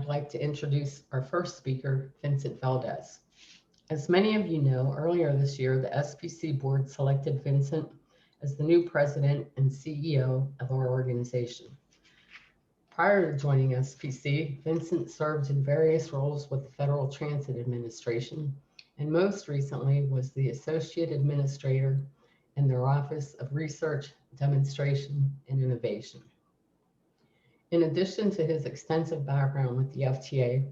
I'd like to introduce our first speaker, Vincent Valdez. As many of you know, earlier this year, the SPC board selected Vincent as the new president and CEO of our organization. Prior to joining SPC, Vincent served in various roles with the Federal Transit Administration, and most recently was the Associate Administrator in their Office of Research, Demonstration, and Innovation. In addition to his extensive background with the FTA,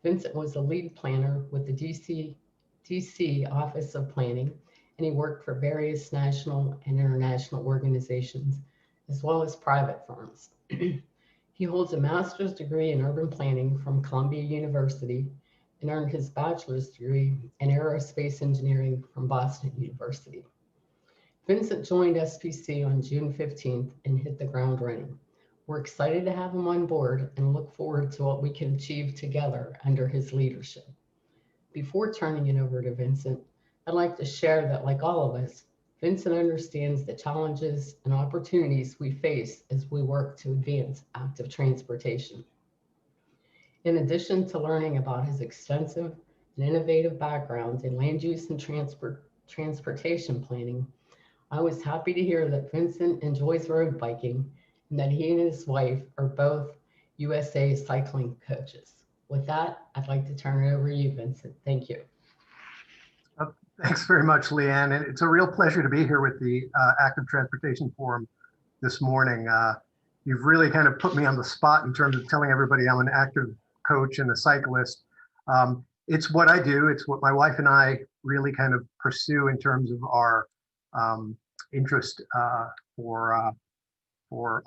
Vincent was a lead planner with the DC Office of Planning, and he worked for various national and international organizations, as well as private firms. He holds a master's degree in urban planning from Columbia University and earned his bachelor's degree in aerospace engineering from Boston University. Vincent joined SPC on June 15th and hit the ground running. We're excited to have him on board and look forward to what we can achieve together under his leadership. Before turning it over to Vincent, I'd like to share that, like all of us, Vincent understands the challenges and opportunities we face as we work to advance active transportation. In addition to learning about his extensive and innovative background in land use and transportation planning, I was happy to hear that Vincent enjoys road biking and that he and his wife are both USA cycling coaches. With that, I'd like to turn it over to you, Vincent. Thank you. Thanks very much, Leanne. And it's a real pleasure to be here with the Active Transportation Forum this morning. You've really kind of put me on the spot in terms of telling everybody I'm an active coach and a cyclist. It's what I do. It's what my wife and I really kind of pursue in terms of our interest for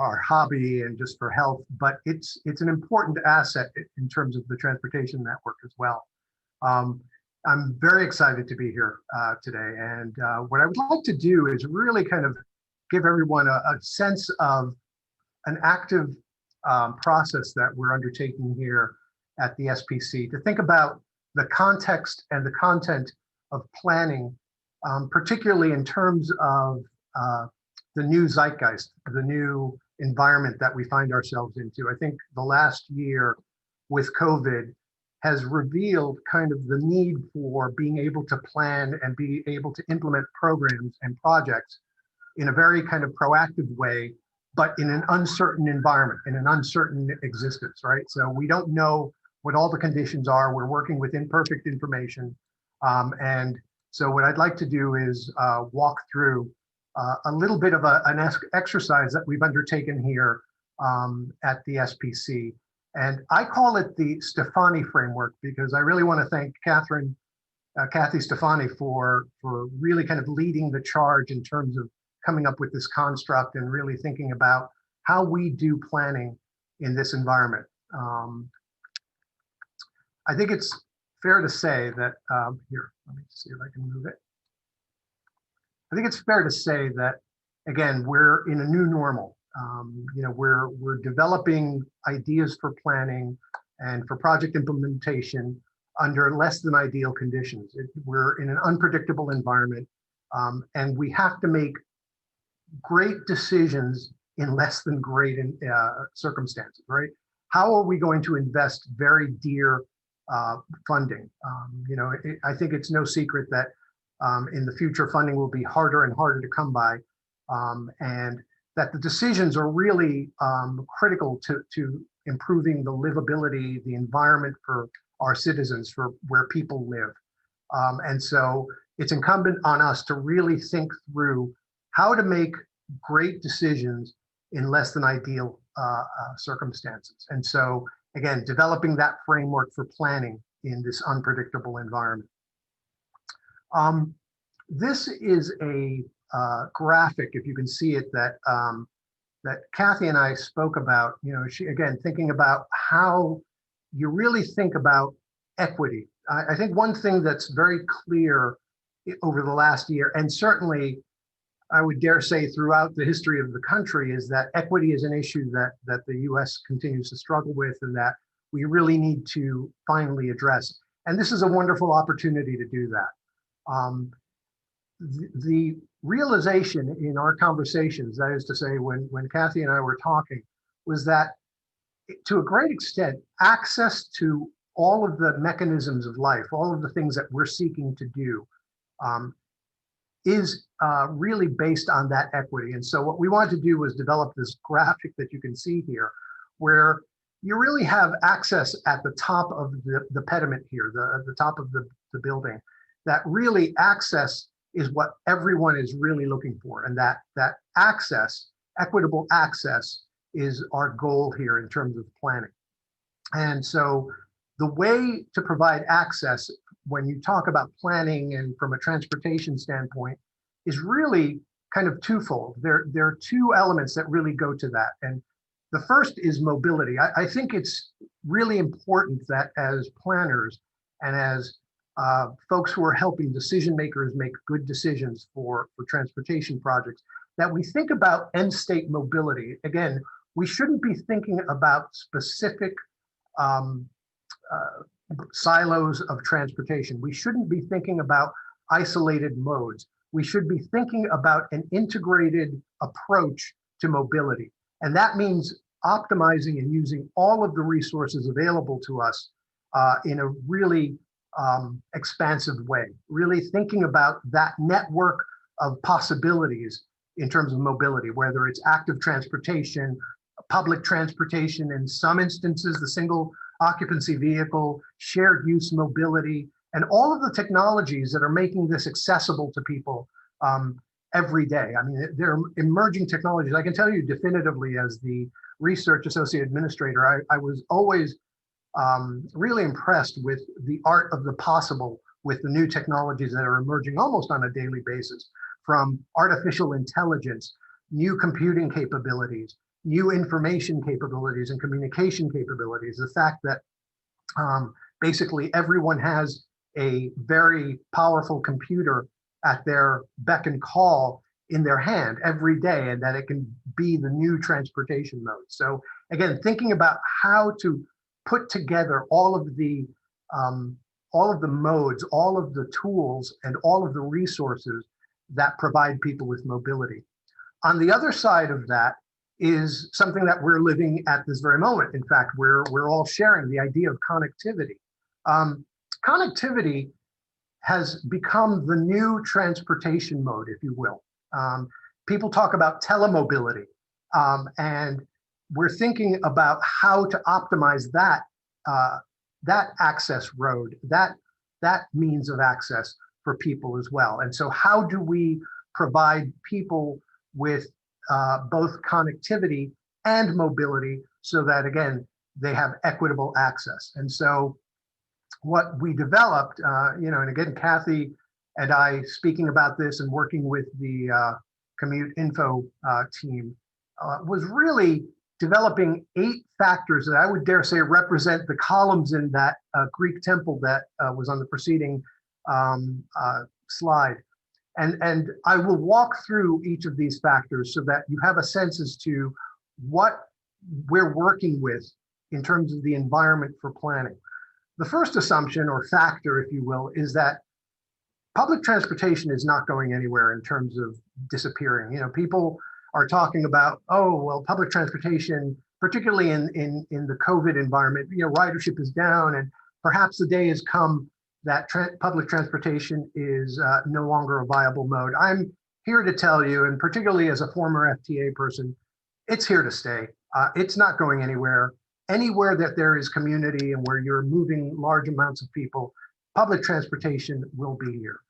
our hobby and just for health, but it's an important asset in terms of the transportation network as well. I'm very excited to be here today, and what I would like to do is really kind of give everyone a sense of an active process that we're undertaking here at the SPC to think about the context and the content of planning, particularly in terms of the new zeitgeist, the new environment that we find ourselves into. I think the last year with COVID has revealed kind of the need for being able to plan and be able to implement programs and projects in a very kind of proactive way, but in an uncertain environment, in an uncertain existence, right? So we don't know what all the conditions are. We're working with imperfect information. And so what I'd like to do is walk through a little bit of an exercise that we've undertaken here at the SPC. And I call it the Stefani Framework because I really want to thank Kathy Stefani for really kind of leading the charge in terms of coming up with this construct and really thinking about how we do planning in this environment. I think it's fair to say that, here, let me see if I can move it. I think it's fair to say that, again, we're in a new normal. You know, we're developing ideas for planning and for project implementation under less than ideal conditions. We're in an unpredictable environment, and we have to make great decisions in less than great circumstances, right? How are we going to invest very dear funding? You know, I think it's no secret that in the future, funding will be harder and harder to come by, and that the decisions are really critical to improving the livability, the environment for our citizens, for where people live. And so it's incumbent on us to really think through how to make great decisions in less than ideal circumstances. And so, again, developing that framework for planning in this unpredictable environment. This is a graphic, if you can see it, that that Kathy and I spoke about. You know, she, again, thinking about how you really think about equity. I think one thing that's very clear over the last year, and certainly I would dare say throughout the history of the country, is that equity is an issue that the US continues to struggle with and that we really need to finally address. And this is a wonderful opportunity to do that. The realization in our conversations, that is to say, when Kathy and I were talking, was that to a great extent, access to all of the mechanisms of life, all of the things that we're seeking to do, is really based on that equity. And so what we wanted to do was develop this graphic that you can see here, where you really have access at the top of the pediment here, the top of the building, that really access is what everyone is really looking for. And that access, equitable access, is our goal here in terms of planning. And so the way to provide access when you talk about planning and from a transportation standpoint is really kind of twofold. There are two elements that really go to that. And the first is mobility. I think it's really important that as planners and as folks who are helping decision makers make good decisions for transportation projects, that we think about end state mobility. Again, we shouldn't be thinking about specific silos of transportation. We shouldn't be thinking about isolated modes. We should be thinking about an integrated approach to mobility. And that means optimizing and using all of the resources available to us in a really expansive way, really thinking about that network of possibilities in terms of mobility, whether it's active transportation, public transportation, in some instances, the single occupancy vehicle, shared use mobility, and all of the technologies that are making this accessible to people every day. I mean, there are emerging technologies. I can tell you definitively, as the research associate administrator, I was always really impressed with the art of the possible with the new technologies that are emerging almost on a daily basis, from artificial intelligence, new computing capabilities, new information capabilities and communication capabilities. The fact that basically everyone has a very powerful computer at their beck and call in their hand every day, and that it can be the new transportation mode. So again, thinking about how to put together all of the modes, all of the tools, and all of the resources that provide people with mobility. On the other side of that is something that we're living at this very moment. In fact, we're all sharing the idea of connectivity. Connectivity has become the new transportation mode, if you will. People talk about telemobility, and we're thinking about how to optimize that access road, that means of access for people as well. And so how do we provide people with both connectivity and mobility so that, again, they have equitable access? And so what we developed, and again, Kathy and I speaking about this and working with the Commute Info team, was really developing 8 factors that I would dare say represent the columns in that Greek temple that was on the preceding slide. And I will walk through each of these factors so that you have a sense as to what we're working with in terms of the environment for planning. The first assumption, or factor, if you will, is that public transportation is not going anywhere in terms of disappearing. People are talking about, oh, well, public transportation, particularly in the COVID environment, ridership is down, and perhaps the day has come that public transportation is no longer a viable mode. I'm here to tell you, and particularly as a former FTA person, it's here to stay. It's not going anywhere. Anywhere that there is community and where you're moving large amounts of people, public transportation will be here.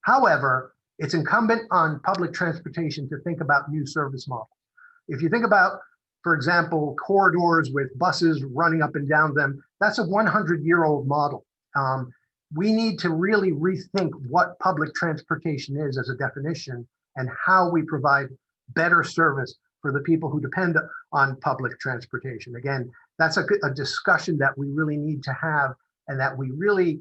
However, it's incumbent on public transportation to think about new service models. If you think about, for example, corridors with buses running up and down them, that's a 100-year-old model. We need to really rethink what public transportation is as a definition and how we provide better service for the people who depend on public transportation. Again, that's a discussion that we really need to have, and that we really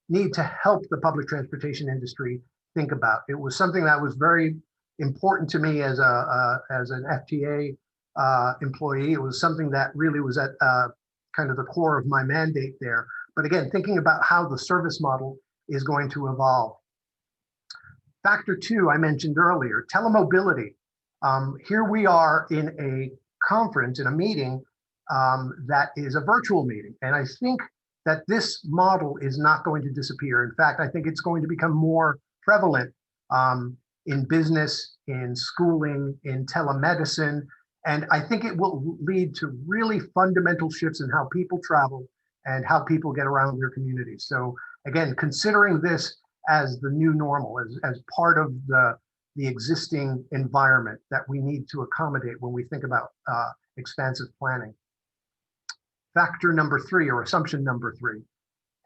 need to help the public transportation industry think about. It was something that was very important to me as an FTA employee. It was something that really was at kind of the core of my mandate there. But again, thinking about how the service model is going to evolve. Factor 2, I mentioned earlier, telemobility. Here we are in a conference, in a meeting, that is a virtual meeting. And I think that this model is not going to disappear. In fact, I think it's going to become more prevalent in business, in schooling, in telemedicine. And I think it will lead to really fundamental shifts in how people travel and how people get around their communities. So again, considering this as the new normal, as part of the existing environment that we need to accommodate when we think about expansive planning. Factor number 3, or assumption number 3.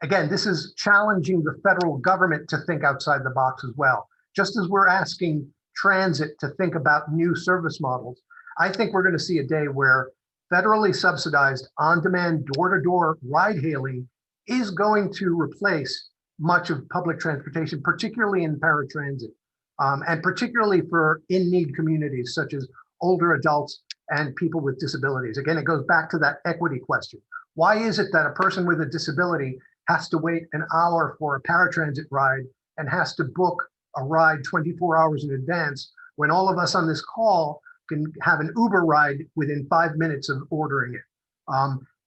Again, this is challenging the federal government to think outside the box as well. Just as we're asking transit to think about new service models, I think we're going to see a day where federally subsidized on-demand door-to-door ride-hailing is going to replace much of public transportation, particularly in paratransit, and particularly for in-need communities such as older adults and people with disabilities. Again, it goes back to that equity question. Why is it that a person with a disability has to wait an hour for a paratransit ride and has to book a ride 24 hours in advance when all of us on this call can have an Uber ride within 5 minutes of ordering it?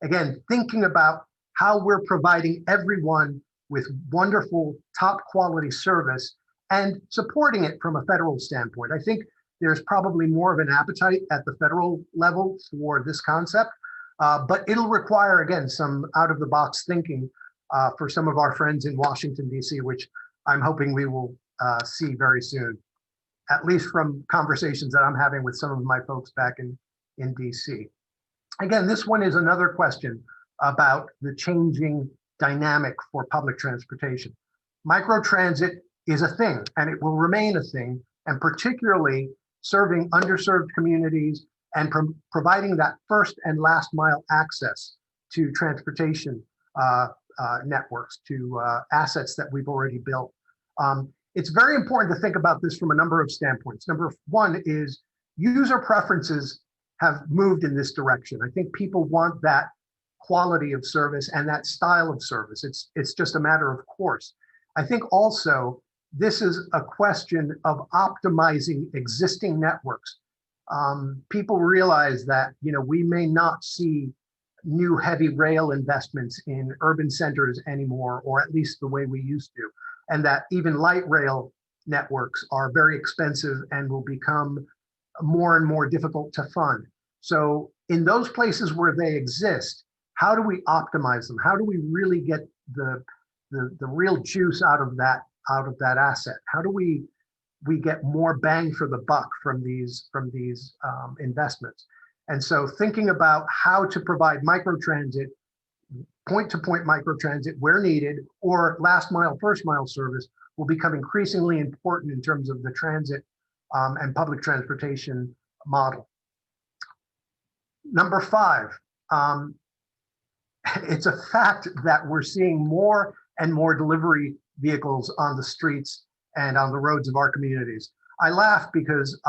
Again, thinking about how we're providing everyone with wonderful, top quality service and supporting it from a federal standpoint. I think there's probably more of an appetite at the federal level for this concept, but it'll require, again, some out-of-the-box thinking for some of our friends in Washington, D.C., which I'm hoping we will see very soon, at least from conversations that I'm having with some of my folks back in D.C. Again, this one is another question about the changing dynamic for public transportation. Microtransit is a thing, and it will remain a thing, and particularly serving underserved communities and providing that first and last mile access to transportation networks, to assets that we've already built. It's very important to think about this from a number of standpoints. Number 1 is user preferences have moved in this direction. I think people want that quality of service and that style of service. It's just a matter of course. I think also this is a question of optimizing existing networks. People realize that, we may not see new heavy rail investments in urban centers anymore, or at least the way we used to, and that even light rail networks are very expensive and will become more and more difficult to fund. So in those places where they exist, how do we optimize them? How do we really get the real juice out of that asset? How do we get more bang for the buck from these investments? And so thinking about how to provide microtransit, point-to-point microtransit where needed, or last mile, first mile service will become increasingly important in terms of the transit and public transportation model. Number 5, it's a fact that we're seeing more and more delivery vehicles on the streets and on the roads of our communities. I laugh because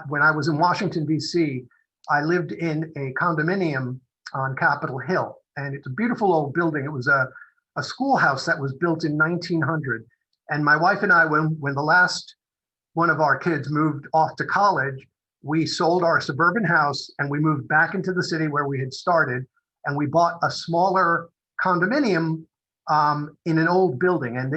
when I was in Washington, D.C., I lived in a condominium on Capitol Hill, and it's a beautiful old building. It was a schoolhouse that was built in 1900. And my wife and I, when the last one of our kids moved off to college, we sold our suburban house and we moved back into the city where we had started, and we bought a smaller condominium in an old building. And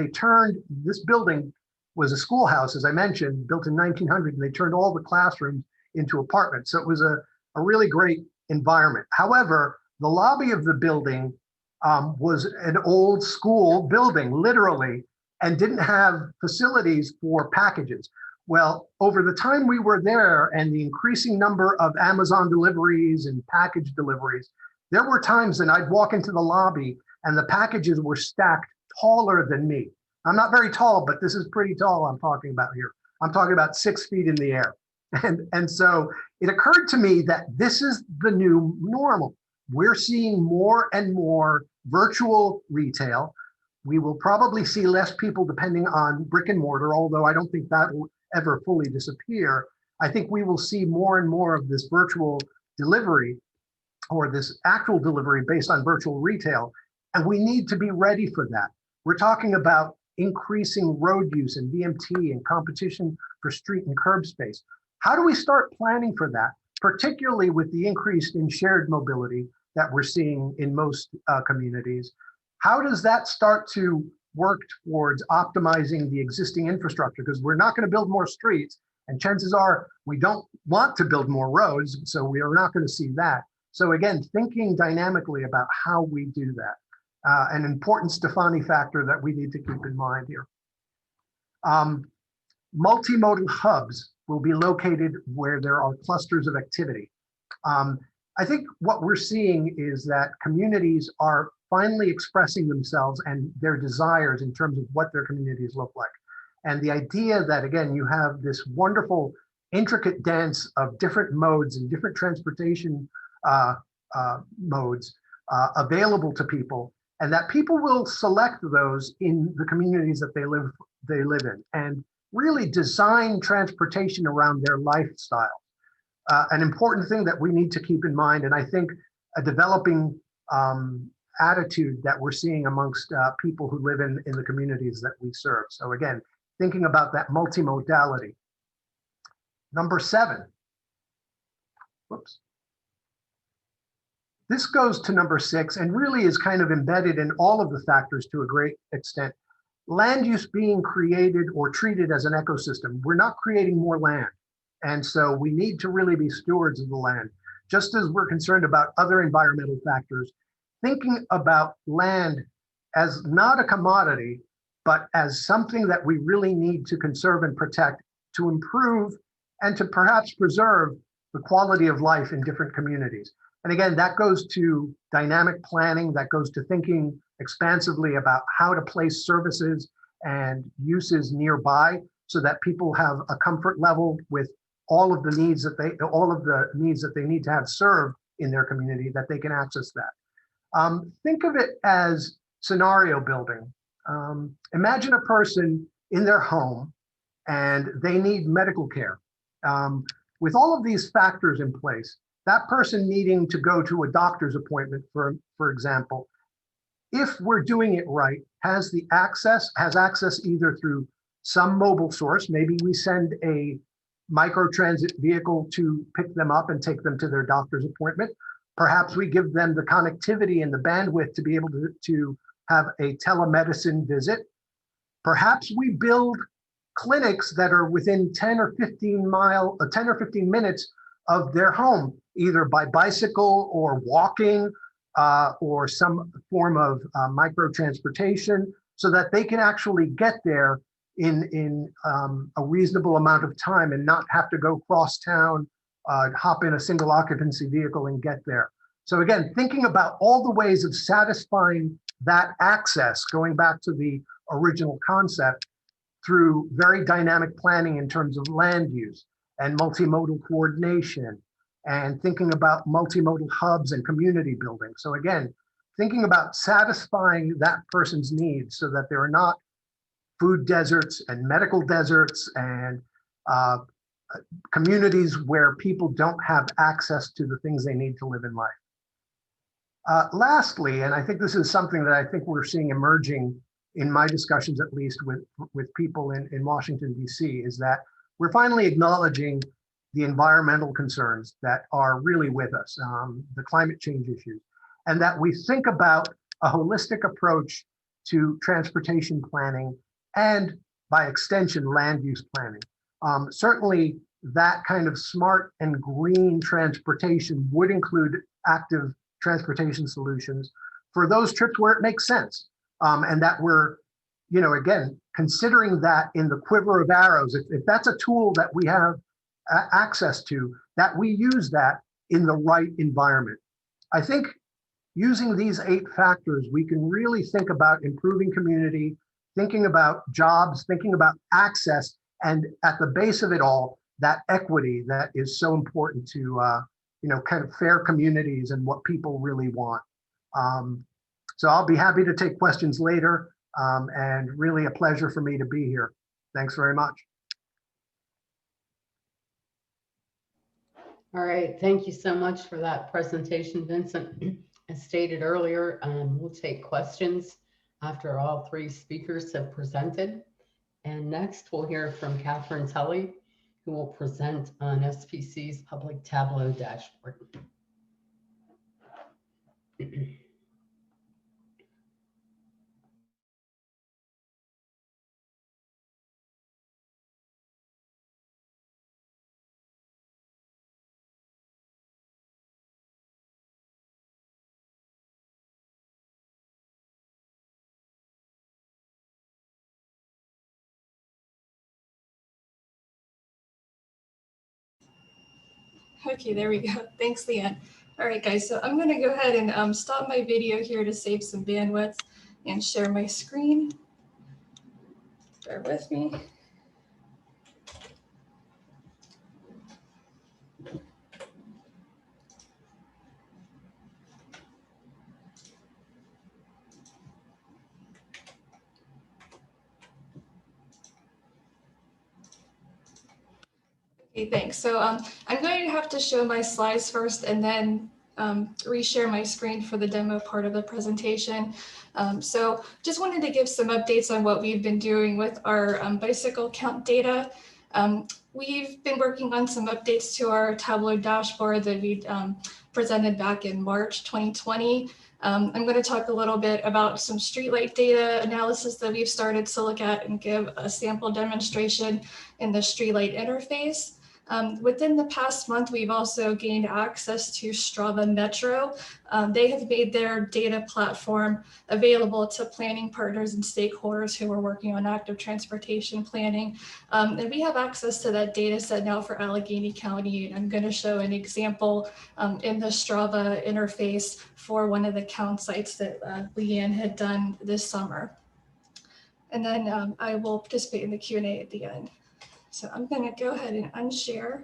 this building was a schoolhouse, as I mentioned, built in 1900, and they turned all the classrooms into apartments. So it was a really great environment. However, the lobby of the building was an old school building, literally, and didn't have facilities for packages. Well, over the time we were there and the increasing number of Amazon deliveries and package deliveries, there were times that I'd walk into the lobby and the packages were stacked taller than me. I'm not very tall, but this is pretty tall I'm talking about here. I'm talking about 6 feet in the air. And so it occurred to me that this is the new normal. We're seeing more and more virtual retail. We will probably see less people depending on brick and mortar, although I don't think that will ever fully disappear. I think we will see more and more of this virtual delivery, or this actual delivery based on virtual retail. And we need to be ready for that. We're talking about increasing road use and VMT and competition for street and curb space. How do we start planning for that, particularly with the increase in shared mobility that we're seeing in most communities. How does that start to work towards optimizing the existing infrastructure? Because we're not going to build more streets, and chances are we don't want to build more roads, so we are not going to see that. So again, thinking dynamically about how we do that. An important Stefani factor that we need to keep in mind here. Multimodal hubs will be located where there are clusters of activity. I think what we're seeing is that communities are finally expressing themselves and their desires in terms of what their communities look like. And the idea that, again, you have this wonderful, intricate dance of different modes and different transportation modes available to people, and that people will select those in the communities that they live in, and really design transportation around their lifestyle. An important thing that we need to keep in mind, and I think a developing attitude that we're seeing amongst people who live in the communities that we serve. So again, thinking about that multimodality. Number 7. Whoops. This goes to number 6 and really is kind of embedded in all of the factors to a great extent. Land use being created or treated as an ecosystem. We're not creating more land. And so we need to really be stewards of the land. Just as we're concerned about other environmental factors, thinking about land as not a commodity, but as something that we really need to conserve and protect to improve and to perhaps preserve the quality of life in different communities. And again, that goes to dynamic planning, that goes to thinking expansively about how to place services and uses nearby so that people have a comfort level with all of the needs that they need to have served in their community, that they can access that. Think of it as scenario building. Imagine a person in their home and they need medical care. With all of these factors in place, that person needing to go to a doctor's appointment, for example, if we're doing it right, has access either through some mobile source. Maybe we send a microtransit vehicle to pick them up and take them to their doctor's appointment. Perhaps we give them the connectivity and the bandwidth to be able to have a telemedicine visit. Perhaps we build clinics that are within 10 or 15 minutes of their home, either by bicycle or walking or some form of micro transportation, so that they can actually get there in a reasonable amount of time and not have to go cross town, hop in a single occupancy vehicle and get there. So again, thinking about all the ways of satisfying that access, going back to the original concept, through very dynamic planning in terms of land use and multimodal coordination, and thinking about multimodal hubs and community building. So again, thinking about satisfying that person's needs so that there are not food deserts and medical deserts and communities where people don't have access to the things they need to live in life. Lastly, and I think this is something that I think we're seeing emerging in my discussions, at least with people in Washington, DC, is that we're finally acknowledging the environmental concerns that are really with us, the climate change issues, and that we think about a holistic approach to transportation planning and, by extension, land use planning. Certainly, that kind of smart and green transportation would include active transportation solutions for those trips where it makes sense. And that we're, again, considering that in the quiver of arrows, if that's a tool that we have access to, that we use that in the right environment. I think using these 8 factors, we can really think about improving community, thinking about jobs, thinking about access, and at the base of it all, that equity that is so important to kind of fair communities and what people really want. So I'll be happy to take questions later, and really a pleasure for me to be here. Thanks very much. All right, thank you so much for that presentation, Vincent. As stated earlier, we'll take questions after all 3 speakers have presented. And next we'll hear from Catherine Tully, who will present on SPC's public Tableau dashboard. Okay, there we go. Thanks, Leanne. All right, guys, so I'm going to go ahead and stop my video here to save some bandwidth and share my screen. Bear with me. Okay, thanks. So I'm going to have to show my slides first and then reshare my screen for the demo part of the presentation. So just wanted to give some updates on what we've been doing with our bicycle count data. We've been working on some updates to our Tableau dashboard that we presented back in March 2020. I'm going to talk a little bit about some streetlight data analysis that we've started to look at and give a sample demonstration in the streetlight interface. Within the past month, we've also gained access to Strava Metro. They have made their data platform available to planning partners and stakeholders who are working on active transportation planning. And we have access to that data set now for Allegheny County. And I'm going to show an example in the Strava interface for one of the count sites that Leanne had done this summer. And then I will participate in the Q&A at the end. So I'm going to go ahead and unshare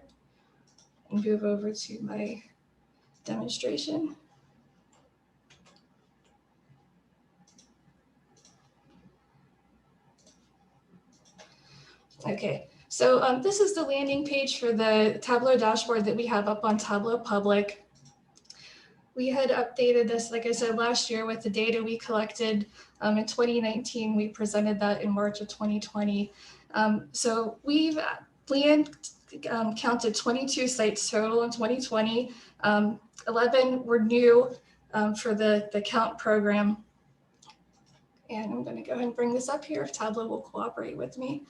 and move over to my demonstration. Okay, so this is the landing page for the Tableau dashboard that we have up on Tableau Public. We had updated this, like I said, last year with the data we collected in 2019. We presented that in March of 2020. So Leanne counted 22 sites total in 2020. 11 were new for the count program. And I'm going to go ahead and bring this up here if Tableau will cooperate with me.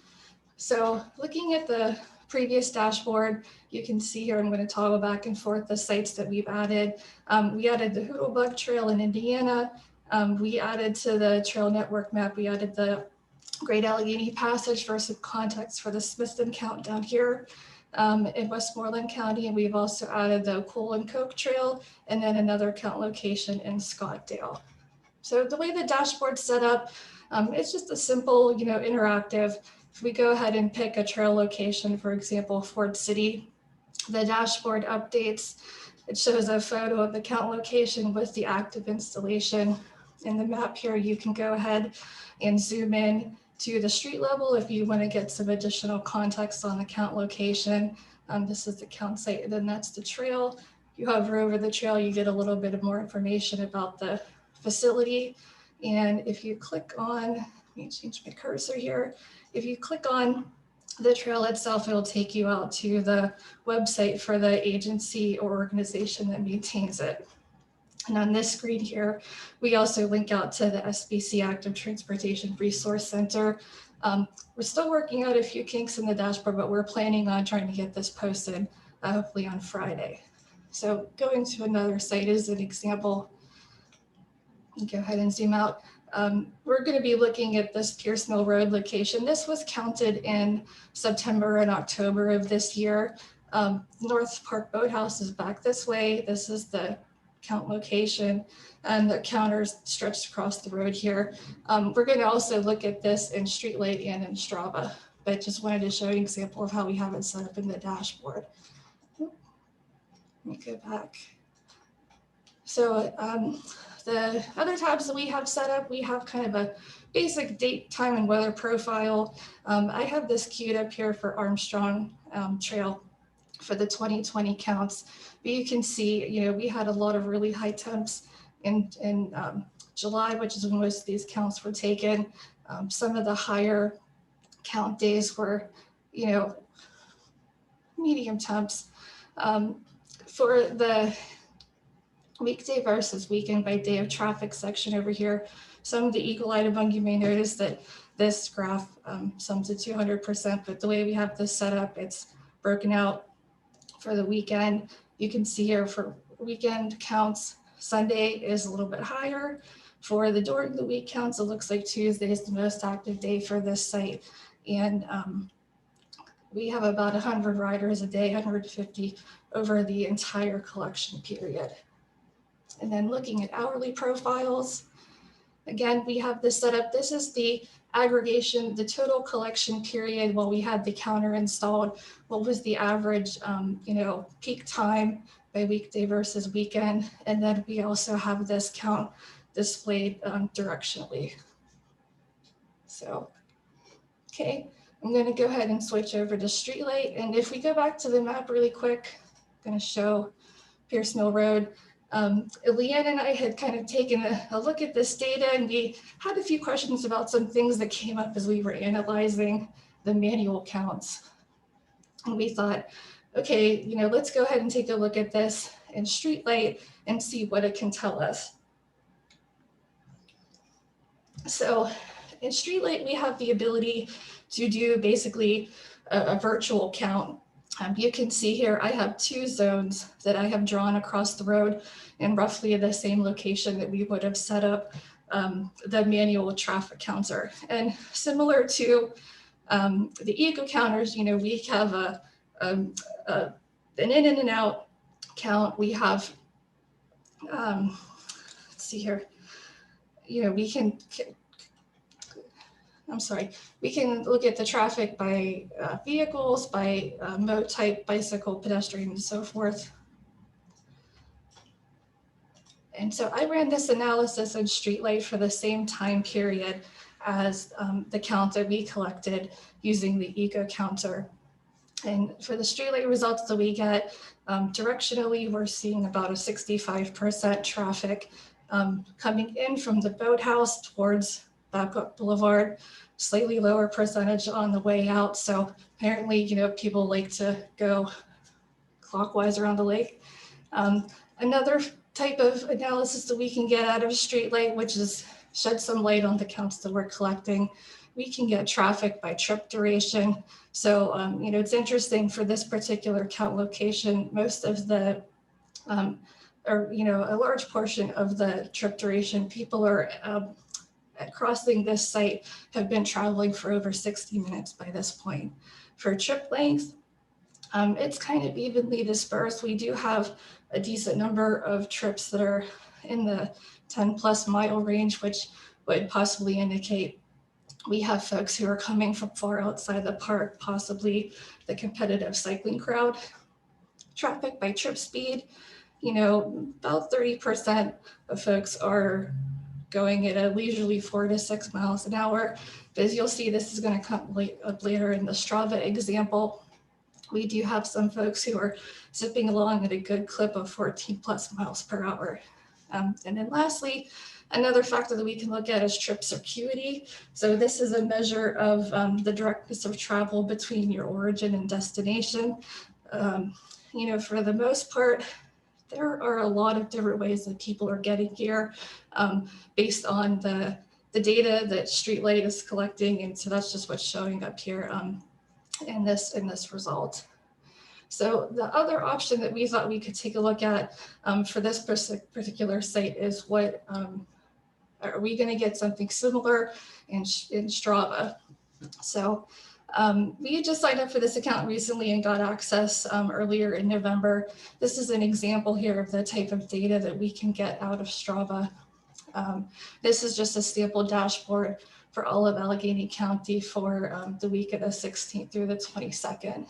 So looking at the previous dashboard, you can see here, I'm going to toggle back and forth the sites that we've added. We added the Hoodlebug Trail in Indiana. We added to the trail network map, we added the Great Allegheny Passage for some context for the Smithton count down here in Westmoreland County. And we've also added the Coal and Coke Trail and then another count location in Scottsdale. So the way the dashboard's set up, it's just a simple, interactive. If we go ahead and pick a trail location, for example, Ford City, the dashboard updates. It shows a photo of the count location with the active installation. In the map here, you can go ahead and zoom in to the street level if you want to get some additional context on the count location. This is the count site, and then that's the trail. You hover over the trail, you get a little bit of more information about the facility. And if you click on, let me change my cursor here. If you click on the trail itself, it'll take you out to the website for the agency or organization that maintains it. And on this screen here, we also link out to the SBC Active Transportation Resource Center. We're still working out a few kinks in the dashboard, but we're planning on trying to get this posted hopefully on Friday. So going to another site as an example, go ahead and zoom out. We're going to be looking at this Pierce Mill Road location. This was counted in September and October of this year. North Park Boathouse is back this way. This is the count location, and the counters stretched across the road here. We're going to also look at this in Streetlight and in Strava, but just wanted to show you an example of how we have it set up in the dashboard. Let me go back. So the other tabs that we have set up, we have kind of a basic date, time, and weather profile. I have this queued up here for Armstrong Trail for the 2020 counts. But you can see, we had a lot of really high temps in July, which is when most of these counts were taken. Some of the higher count days were, medium temps. For the weekday versus weekend by day of traffic section over here. Some of the eagle-eyed among you may notice that this graph sums to 200%, but the way we have this set up, it's broken out for the weekend. You can see here for weekend counts, Sunday is a little bit higher. For the during the week counts, it looks like Tuesday is the most active day for this site. And we have about 100 riders a day, 150 over the entire collection period. And then looking at hourly profiles, again, we have this set up. This is the aggregation, the total collection period while we had the counter installed. What was the average, peak time by weekday versus weekend? And then we also have this count displayed directionally. So, okay, I'm going to go ahead and switch over to Streetlight. And if we go back to the map really quick, I'm going to show Pierce Mill Road. Leanne and I had kind of taken a look at this data, and we had a few questions about some things that came up as we were analyzing the manual counts. And we thought, okay, let's go ahead and take a look at this in Streetlight and see what it can tell us. So in Streetlight, we have the ability to do basically a virtual count. You can see here, I have 2 zones that I have drawn across the road in roughly the same location that we would have set up the manual traffic counter. And similar to the eco counters, we have an in and out count. We have, let's see here, we can look at the traffic by vehicles, by mode type, bicycle, pedestrian, and so forth. And so I ran this analysis in Streetlight for the same time period as the count that we collected using the eco counter. And for the Streetlight results that we get, directionally, we're seeing about a 65% traffic coming in from the boathouse towards Babcock Boulevard, slightly lower percentage on the way out. So apparently, people like to go clockwise around the lake. Another type of analysis that we can get out of Streetlight, which is shed some light on the counts that we're collecting. We can get traffic by trip duration. So, it's interesting for this particular count location, most of the, a large portion of the trip duration, people are crossing this site have been traveling for over 60 minutes by this point. For trip length, it's kind of evenly dispersed. We do have a decent number of trips that are in the 10+ mile range, which would possibly indicate we have folks who are coming from far outside the park, possibly the competitive cycling crowd. Traffic by trip speed, about 30% of folks are going at a leisurely 4 to 6 miles an hour. But as you'll see, this is going to come up later in the Strava example. We do have some folks who are zipping along at a good clip of 14+ miles per hour. And then lastly, another factor that we can look at is trip circuity. So this is a measure of the directness of travel between your origin and destination. For the most part, there are a lot of different ways that people are getting here based on the data that Streetlight is collecting. And so that's just what's showing up here in this result. So the other option that we thought we could take a look at for this particular site is what, are we going to get something similar in Strava? So we just signed up for this account recently and got access earlier in November. This is an example here of the type of data that we can get out of Strava. This is just a sample dashboard for all of Allegheny County for the week of the 16th through the 22nd.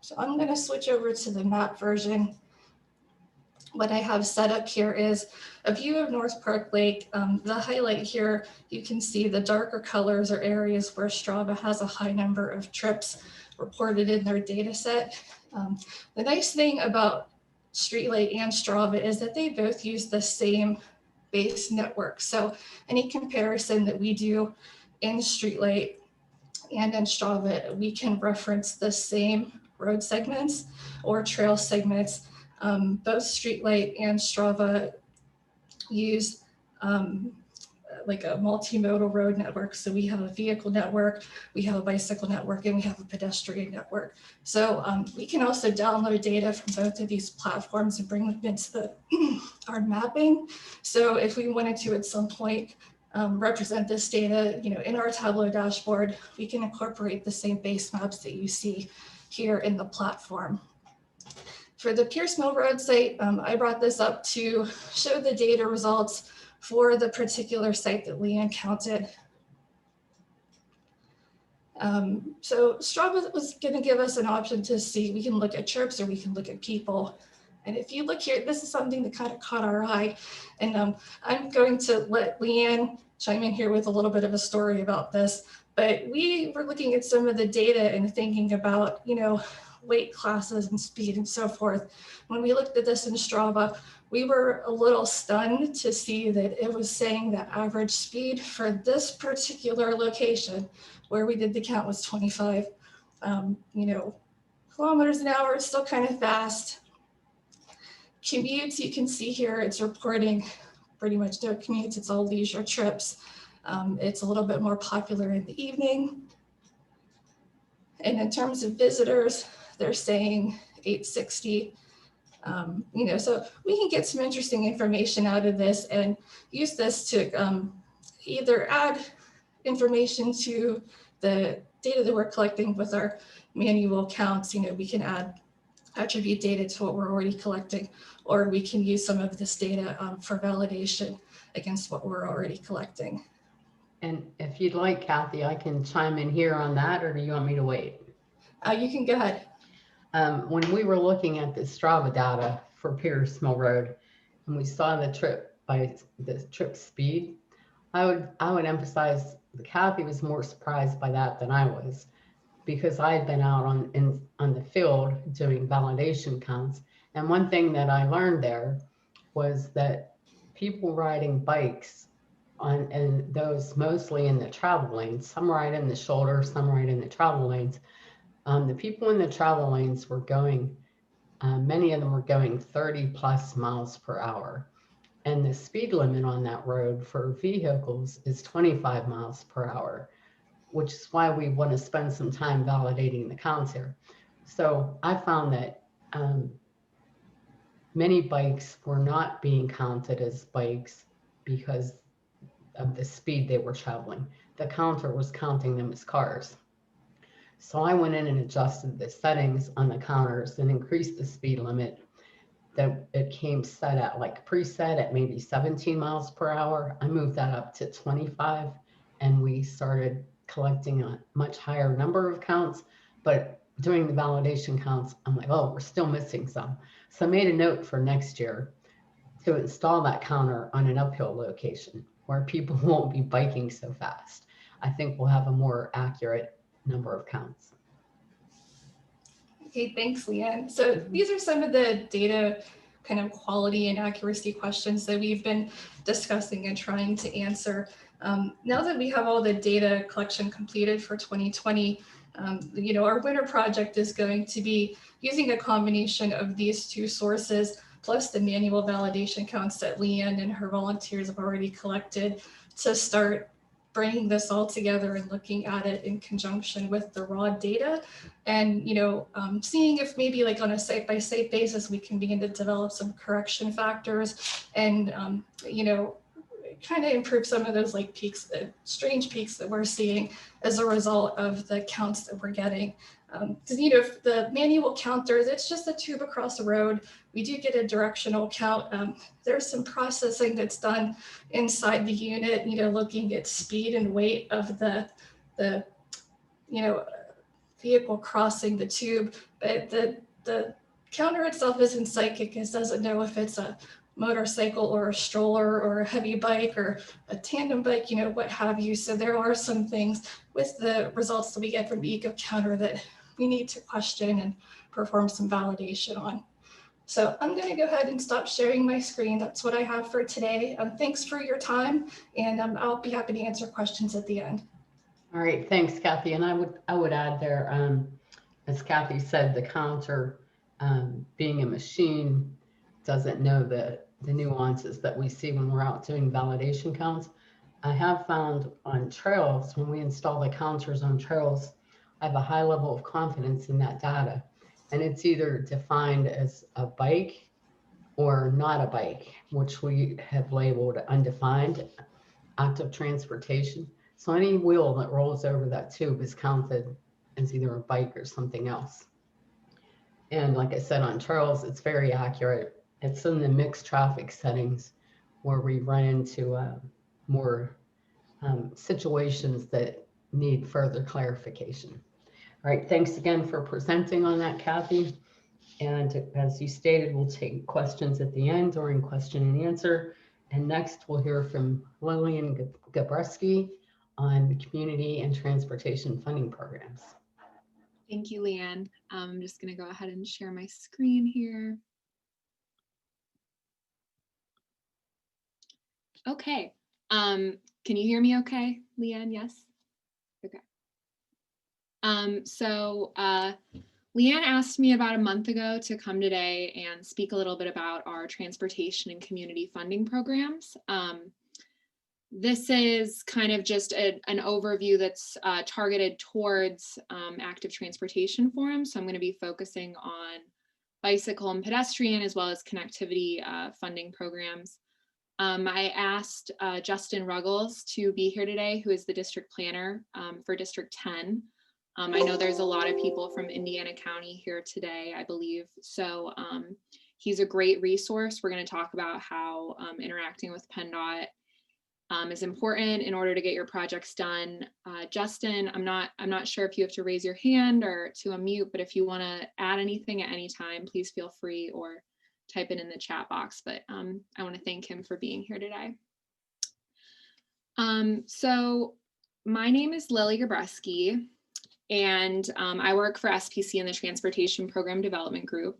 So I'm going to switch over to the map version. What I have set up here is a view of North Park Lake. The highlight here, you can see the darker colors are areas where Strava has a high number of trips reported in their data set. The nice thing about Streetlight and Strava is that they both use the same base network. So any comparison that we do in Streetlight and in Strava, we can reference the same road segments or trail segments Both Streetlight and Strava use like a multimodal road network. So we have a vehicle network, we have a bicycle network, and we have a pedestrian network. So we can also download data from both of these platforms and bring them into our mapping. So if we wanted to at some point represent this data, in our Tableau dashboard, we can incorporate the same base maps that you see here in the platform. For the Pierce Mill Road site, I brought this up to show the data results for the particular site that Leanne counted. So Strava was going to give us an option to see, we can look at trips or we can look at people. And if you look here, this is something that kind of caught our eye. And I'm going to let Leanne chime in here with a little bit of a story about this. But we were looking at some of the data and thinking about, weight classes and speed and so forth. When we looked at this in Strava, we were a little stunned to see that it was saying that average speed for this particular location where we did the count was 25, kilometers an hour. It's still kind of fast. Commutes, you can see here, it's reporting pretty much no commutes. It's all leisure trips. It's a little bit more popular in the evening. And in terms of visitors, they're saying 860. So we can get some interesting information out of this and use this to either add information to the data that we're collecting with our manual counts. We can add attribute data to what we're already collecting, or we can use some of this data for validation against what we're already collecting. And if you'd like, Kathy, I can chime in here on that, or do you want me to wait? You can go ahead. When we were looking at the Strava data for Pierce Mill Road, and we saw the trip speed, I would emphasize that Kathy was more surprised by that than I was, because I had been out on the field doing validation counts. And one thing that I learned there was that people riding bikes and those mostly in the travel lanes, some ride in the shoulder, some ride in the travel lanes. The people in the travel lanes were going, many of them were going 30 plus miles per hour. And the speed limit on that road for vehicles is 25 miles per hour, which is why we want to spend some time validating the counts here. So I found that many bikes were not being counted as bikes because of the speed they were traveling. The counter was counting them as cars. So I went in and adjusted the settings on the counters and increased the speed limit that it came set at, like preset at maybe 17 miles per hour. I moved that up to 25, and we started collecting a much higher number of counts. But doing the validation counts, I'm like, oh, we're still missing some. So I made a note for next year to install that counter on an uphill location where people won't be biking so fast. I think we'll have a more accurate number of counts. Okay, thanks, Leanne. So these are some of the data kind of quality and accuracy questions that we've been discussing and trying to answer. Now that we have all the data collection completed for 2020, our winter project is going to be using a combination of these two sources, plus the manual validation counts that Leanne and her volunteers have already collected, to start bringing this all together and looking at it in conjunction with the raw data, and seeing if maybe like on a site-by-site basis we can begin to develop some correction factors and kind of improve some of those like peaks, strange peaks that we're seeing as a result of the counts that we're getting. Because if the manual counters, it's just a tube across the road. We do get a directional count. There's some processing that's done inside the unit, looking at speed and weight of the vehicle crossing the tube. But the counter itself isn't psychic. It doesn't know if it's a motorcycle or a stroller or a heavy bike or a tandem bike, what have you. So there are some things with the results that we get from the eco counter that we need to question and perform some validation on. So I'm going to go ahead and stop sharing my screen. That's what I have for today. Thanks for your time, and I'll be happy to answer questions at the end. All right, thanks, Kathy. And I would add there, as Kathy said, the counter being a machine doesn't know the nuances that we see when we're out doing validation counts. I have found on trails, when we install the counters on trails, I have a high level of confidence in that data. And it's either defined as a bike or not a bike, which we have labeled undefined active transportation. So any wheel that rolls over that tube is counted as either a bike or something else. And like I said, on trails, it's very accurate. It's in the mixed traffic settings where we run into more situations that need further clarification. All right, thanks again for presenting on that, Kathy. And as you stated, we'll take questions at the end during question and answer. And next, we'll hear from Lillian Gabreski on community and transportation funding programs. Thank you, Leanne. I'm just going to go ahead and share my screen here. Okay. Can you hear me okay, Leanne? Yes? Okay. Leanne asked me about a month ago to come today and speak a little bit about our transportation and community funding programs. This is kind of just an overview that's targeted towards active transportation forums. So I'm going to be focusing on bicycle and pedestrian as well as connectivity funding programs. I asked Justin Ruggles to be here today, who is the district planner for District 10. I know there's a lot of people from Indiana County here today, I believe. So he's a great resource. We're going to talk about how interacting with Penndot is important in order to get your projects done. Justin, I'm not sure if you have to raise your hand or to unmute, but if you want to add anything at any time, please feel free or type it in the chat box. But I want to thank him for being here today. So my name is Lily Gabreski, and I work for SPC in the Transportation Program Development Group.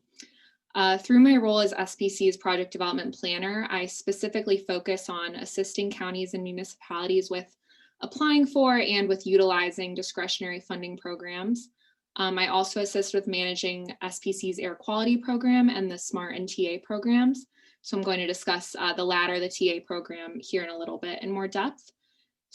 Through my role as SPC's project development planner, I specifically focus on assisting counties and municipalities with applying for and with utilizing discretionary funding programs. I also assist with managing SPC's air quality program and the SMART and TA programs. So I'm going to discuss the latter, the TA program, here in a little bit in more depth.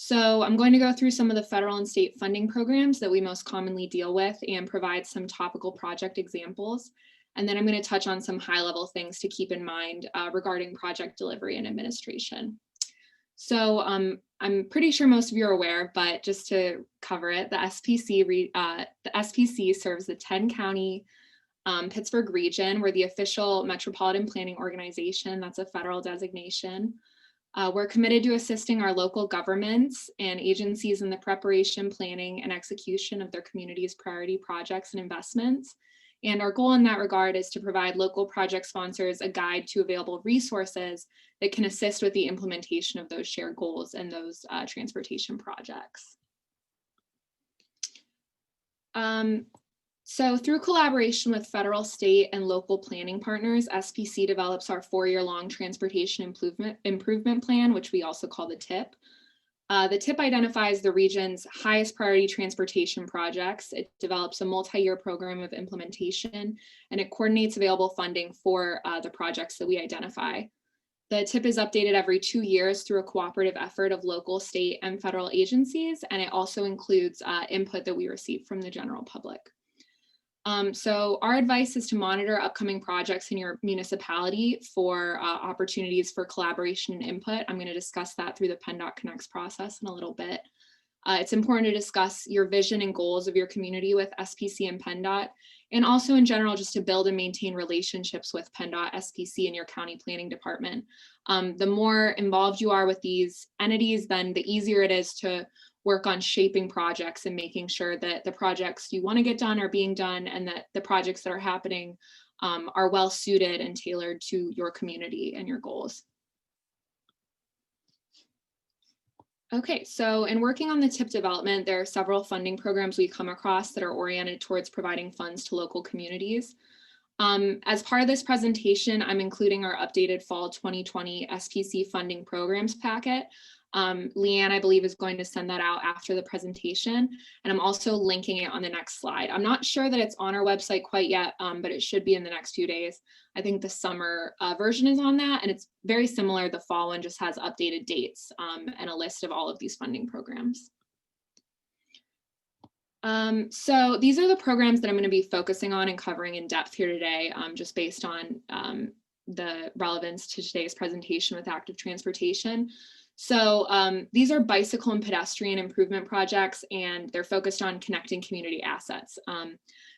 So I'm going to go through some of the federal and state funding programs that we most commonly deal with and provide some topical project examples. And then I'm going to touch on some high-level things to keep in mind regarding project delivery and administration. So I'm pretty sure most of you are aware, but just to cover it, the SPC serves the 10-county Pittsburgh region. We're the official metropolitan planning organization. That's a federal designation. We're committed to assisting our local governments and agencies in the preparation, planning, and execution of their community's priority projects and investments. And our goal in that regard is to provide local project sponsors a guide to available resources that can assist with the implementation of those shared goals and those transportation projects. So through collaboration with federal, state, and local planning partners, SPC develops our 4-year-long transportation improvement plan, which we also call the TIP. The TIP identifies the region's highest priority transportation projects. It develops a multi-year program of implementation, and it coordinates available funding for the projects that we identify. The TIP is updated every 2 years through a cooperative effort of local, state, and federal agencies, and it also includes input that we receive from the general public. So our advice is to monitor upcoming projects in your municipality for opportunities for collaboration and input. I'm going to discuss that through the Penndot Connects process in a little bit. It's important to discuss your vision and goals of your community with SPC and Penndot, and also in general, just to build and maintain relationships with Penndot, SPC, and your county planning department. The more involved you are with these entities, then the easier it is to work on shaping projects and making sure that the projects you want to get done are being done, and that the projects that are happening are well suited and tailored to your community and your goals. Okay, so in working on the TIP development, there are several funding programs we come across that are oriented towards providing funds to local communities. As part of this presentation, I'm including our updated fall 2020 SPC funding programs packet. Leanne, I believe, is going to send that out after the presentation, and I'm also linking it on the next slide. I'm not sure that it's on our website quite yet, but it should be in the next few days. I think the summer version is on that, and it's very similar. The fall one just has updated dates and a list of all of these funding programs. So these are the programs that I'm going to be focusing on and covering in depth here today, just based on the relevance to today's presentation with active transportation. So these are bicycle and pedestrian improvement projects, and they're focused on connecting community assets.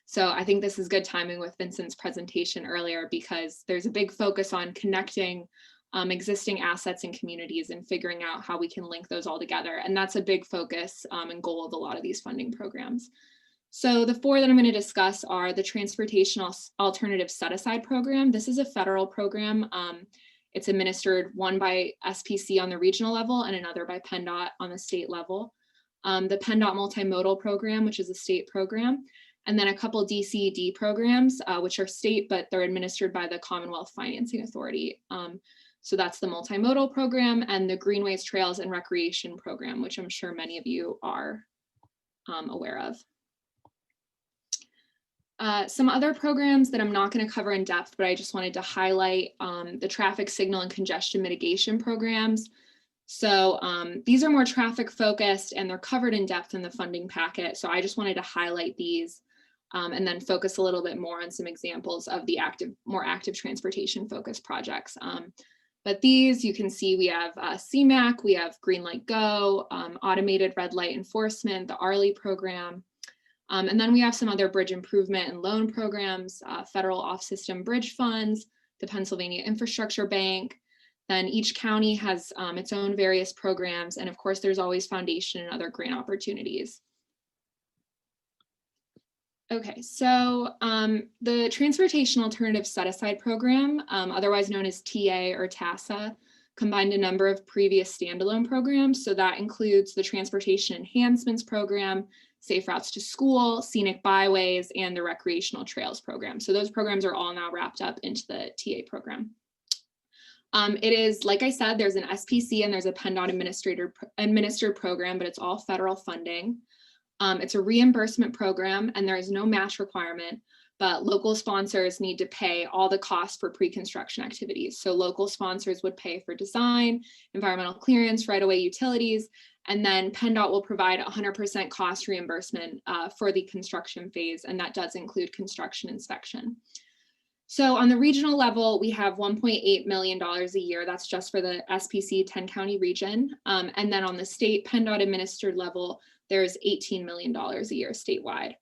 So I think this is good timing with Vincent's presentation earlier, because there's a big focus on connecting existing assets and communities and figuring out how we can link those all together. And that's a big focus and goal of a lot of these funding programs. So the four that I'm going to discuss are the Transportation Alternative Set-Aside Program. This is a federal program. It's administered one by SPC on the regional level and another by Penndot on the state level. The Penndot Multimodal Program, which is a state program, and then a couple DCED programs, which are state, but they're administered by the Commonwealth Financing Authority. So that's the Multimodal Program and the Greenways, Trails, and Recreation Program, which I'm sure many of you are aware of. Some other programs that I'm not going to cover in depth, but I just wanted to highlight the traffic signal and congestion mitigation programs. So these are more traffic focused and they're covered in depth in the funding packet. So I just wanted to highlight these and then focus a little bit more on some examples of the more active transportation focused projects. But these, you can see we have CMAC, we have Green Light Go, automated red light enforcement, the ARLI program. And then we have some other bridge improvement and loan programs, federal off-system bridge funds, the Pennsylvania Infrastructure Bank. Then each county has its own various programs. And of course, there's always foundation and other grant opportunities. Okay, so the Transportation Alternative Set-Aside Program, otherwise known as TA or TASA, combined a number of previous standalone programs. So that includes the Transportation Enhancements Program, Safe Routes to School, Scenic Byways, and the Recreational Trails Program. So those programs are all now wrapped up into the TA program. It is, like I said, there's an SPC and there's a Penndot administered program, but it's all federal funding. It's a reimbursement program and there is no match requirement, but local sponsors need to pay all the costs for pre-construction activities. So local sponsors would pay for design, environmental clearance, right-of-way utilities, and then Penndot will provide 100% cost reimbursement for the construction phase, and that does include construction inspection. So on the regional level, we have $1.8 million a year. That's just for the SPC 10-county region. And then on the state Penndot administered level, there's $18 million a year statewide.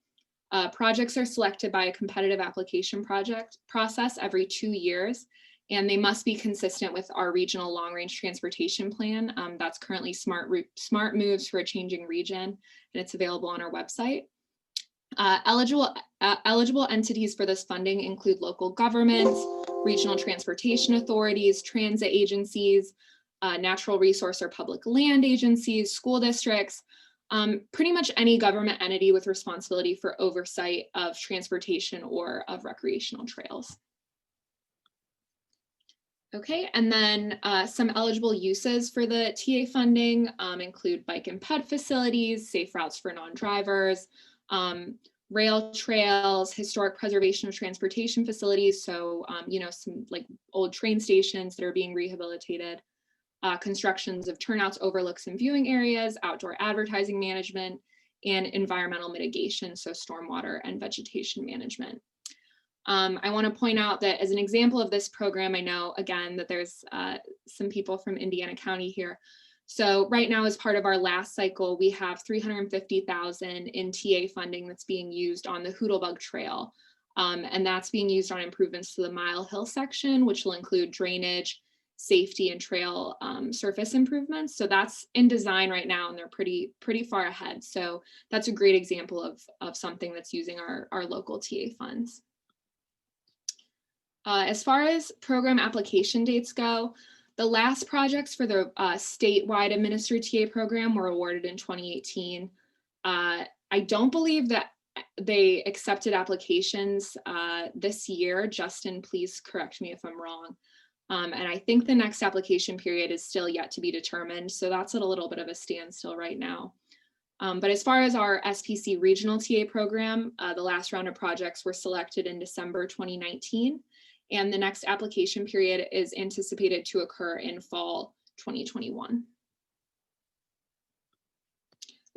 Projects are selected by a competitive application process every 2 years, and they must be consistent with our regional long-range transportation plan. That's currently Smart Moves for a Changing Region, and it's available on our website. Eligible entities for this funding include local governments, regional transportation authorities, transit agencies, natural resource or public land agencies, school districts, pretty much any government entity with responsibility for oversight of transportation or of recreational trails. Okay, and then some eligible uses for the TA funding include bike and ped facilities, safe routes for non-drivers, rail trails, historic preservation of transportation facilities. So, you know, some like old train stations that are being rehabilitated, constructions of turnouts, overlooks, and viewing areas, outdoor advertising management, and environmental mitigation, so stormwater and vegetation management. I want to point out that as an example of this program, I know again that there's some people from Indiana County here. So right now, as part of our last cycle, we have $350,000 in TA funding that's being used on the Hoodlebug Trail. And that's being used on improvements to the Mile Hill section, which will include drainage, safety, and trail surface improvements. So that's in design right now, and they're pretty far ahead. So that's a great example of something that's using our local TA funds. As far as program application dates go, the last projects for the statewide administered TA program were awarded in 2018. I don't believe that they accepted applications this year. Justin, please correct me if I'm wrong. And I think the next application period is still yet to be determined. So that's at a little bit of a standstill right now. But as far as our SPC regional TA program, the last round of projects were selected in December 2019, and the next application period is anticipated to occur in fall 2021.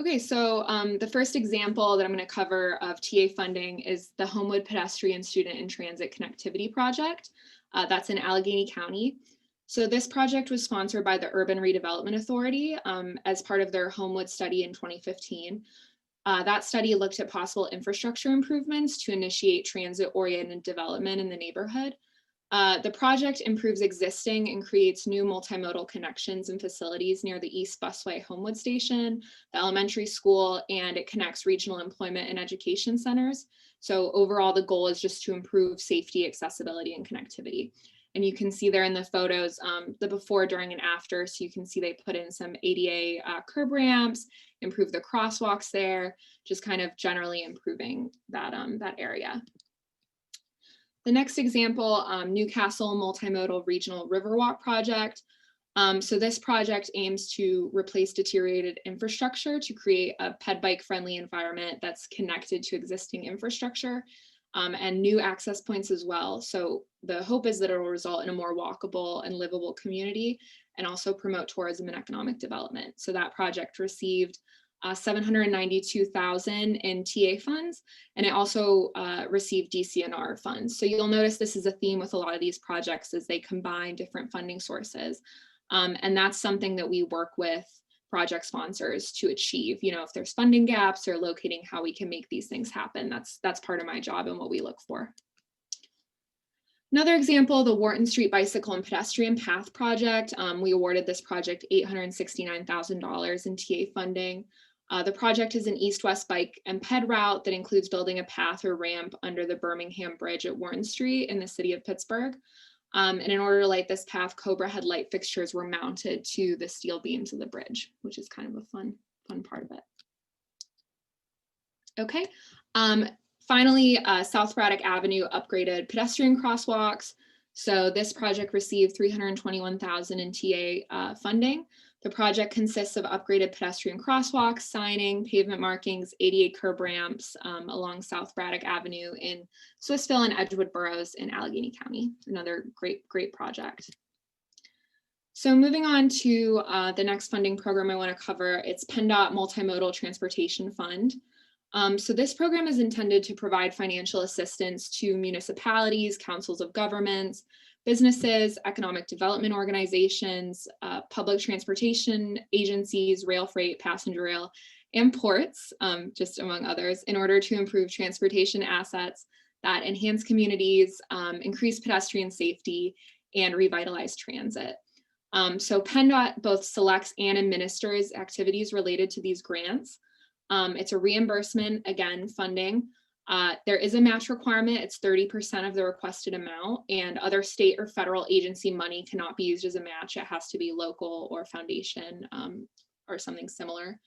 Okay, so the first example that I'm going to cover of TA funding is the Homewood Pedestrian Student and Transit Connectivity Project. That's in Allegheny County. So this project was sponsored by the Urban Redevelopment Authority as part of their Homewood study in 2015. That study looked at possible infrastructure improvements to initiate transit-oriented development in the neighborhood. The project improves existing and creates new multimodal connections and facilities near the East Busway Homewood Station, the elementary school, and it connects regional employment and education centers. So overall, the goal is just to improve safety, accessibility, and connectivity. And you can see there in the photos, the before, during, and after. So you can see they put in some ADA curb ramps, improve the crosswalks there, just kind of generally improving that, that area. The next example, Newcastle Multimodal Regional Riverwalk Project. So this project aims to replace deteriorated infrastructure to create a ped bike friendly environment that's connected to existing infrastructure and new access points as well. So the hope is that it will result in a more walkable and livable community and also promote tourism and economic development. So that project received $792,000 in TA funds, and it also received DCNR funds. So you'll notice this is a theme with a lot of these projects as they combine different funding sources. And that's something that we work with project sponsors to achieve. You know, if there's funding gaps or locating how we can make these things happen, that's part of my job and what we look for. Another example, the Wharton Street Bicycle and Pedestrian Path Project. We awarded this project $869,000 in TA funding. The project is an east-west bike and ped route that includes building a path or ramp under the Birmingham Bridge at Wharton Street in the city of Pittsburgh. And in order to light this path, Cobra head light fixtures were mounted to the steel beams of the bridge, which is kind of a fun part of it. Okay. Finally, South Sporadic Avenue upgraded pedestrian crosswalks. So this project received $321,000 in TA funding. The project consists of upgraded pedestrian crosswalks, signing, pavement markings, ADA curb ramps along South Braddock Avenue in Swissville and Edgewood boroughs in Allegheny County. Another great project. So moving on to the next funding program I want to cover, it's Penndot Multimodal Transportation Fund. So this program is intended to provide financial assistance to municipalities, councils of governments, businesses, economic development organizations, public transportation agencies, rail freight, passenger rail, and ports, just among others, in order to improve transportation assets that enhance communities, increase pedestrian safety, and revitalize transit. So Penndot both selects and administers activities related to these grants. It's a reimbursement, again, funding. There is a match requirement. It's 30% of the requested amount, and other state or federal agency money cannot be used as a match. It has to be local or foundation or something similar.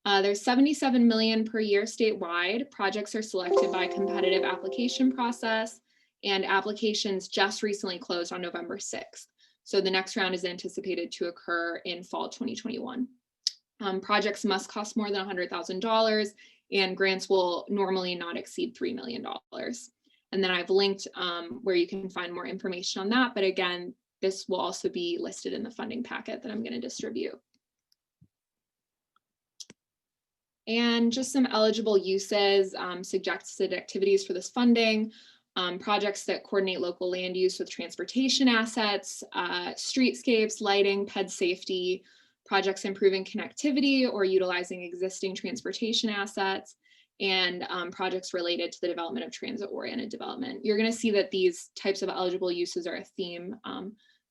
There's $77 million per year statewide. Projects are selected by competitive application process, and applications just recently closed on November 6th. So the next round is anticipated to occur in fall 2021. Projects must cost more than $100,000, and grants will normally not exceed $3 million. And then I've linked where you can find more information on that. But again, this will also be listed in the funding packet that I'm going to distribute. And just some eligible uses, suggested activities for this funding, projects that coordinate local land use with transportation assets, streetscapes, lighting, ped safety, projects improving connectivity or utilizing existing transportation assets, and projects related to the development of transit-oriented development. You're going to see that these types of eligible uses are a theme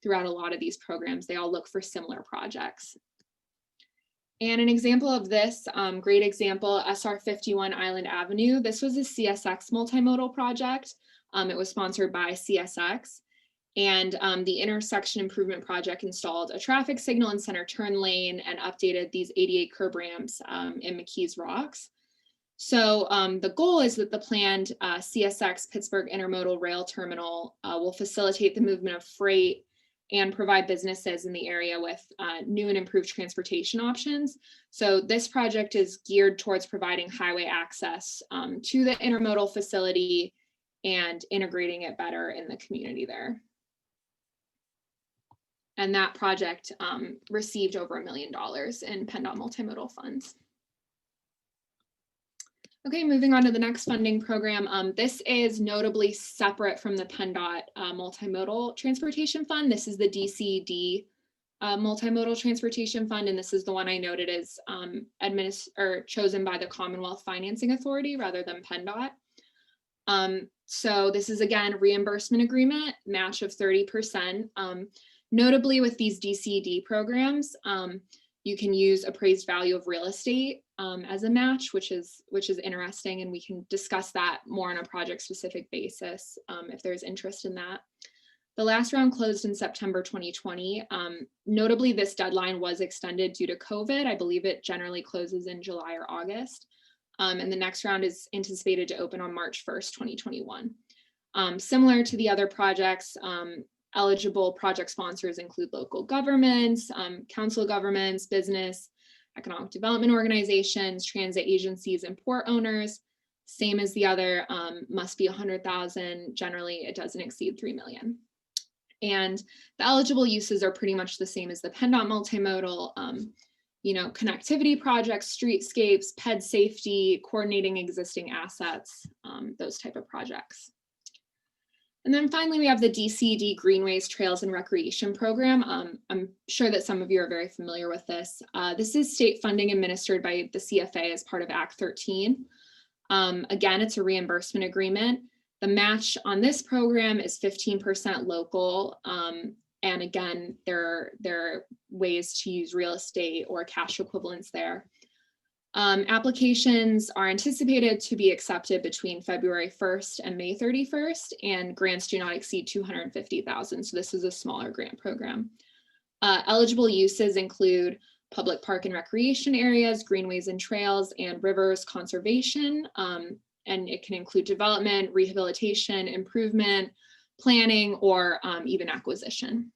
throughout a lot of these programs. They all look for similar projects. And an example of this, great example, SR 51 Island Avenue. This was a CSX multimodal project. It was sponsored by CSX. And the intersection improvement project installed a traffic signal and center turn lane and updated these 88 curb ramps in McKees Rocks. So the goal is that the planned CSX Pittsburgh Intermodal Rail Terminal will facilitate the movement of freight and provide businesses in the area with new and improved transportation options. So this project is geared towards providing highway access to the intermodal facility and integrating it better in the community there. And that project received over $1 million in Penndot multimodal funds. Okay, moving on to the next funding program. This is notably separate from the Penndot Multimodal Transportation Fund. This is the DCD Multimodal Transportation Fund, and this is the one I noted is chosen by the Commonwealth Financing Authority rather than Penndot. So this is, again, reimbursement agreement, match of 30%. Notably with these DCD programs, you can use appraised value of real estate as a match, which is interesting, and we can discuss that more on a project specific basis if there's interest in that. The last round closed in September 2020. Notably, this deadline was extended due to COVID. I believe it generally closes in July or August. And the next round is anticipated to open on March 1st, 2021. Similar to the other projects, eligible project sponsors include local governments, council governments, business, economic development organizations, transit agencies, and port owners. Same as the other, must be 100,000. Generally, it doesn't exceed 3 million. And the eligible uses are pretty much the same as the Penndot multimodal, connectivity projects, streetscapes, ped safety, coordinating existing assets, those type of projects. And then finally, we have the DCD Greenways, Trails, and Recreation Program. I'm sure that some of you are very familiar with this. This is state funding administered by the CFA as part of Act 13. Again, it's a reimbursement agreement. The match on this program is 15% local. And again, there are ways to use real estate or cash equivalents there. Applications are anticipated to be accepted between February 1st and May 31st, and grants do not exceed 250,000. So this is a smaller grant program. Eligible uses include public park and recreation areas, greenways and trails, and rivers conservation. And it can include development, rehabilitation, improvement, planning, or even acquisition.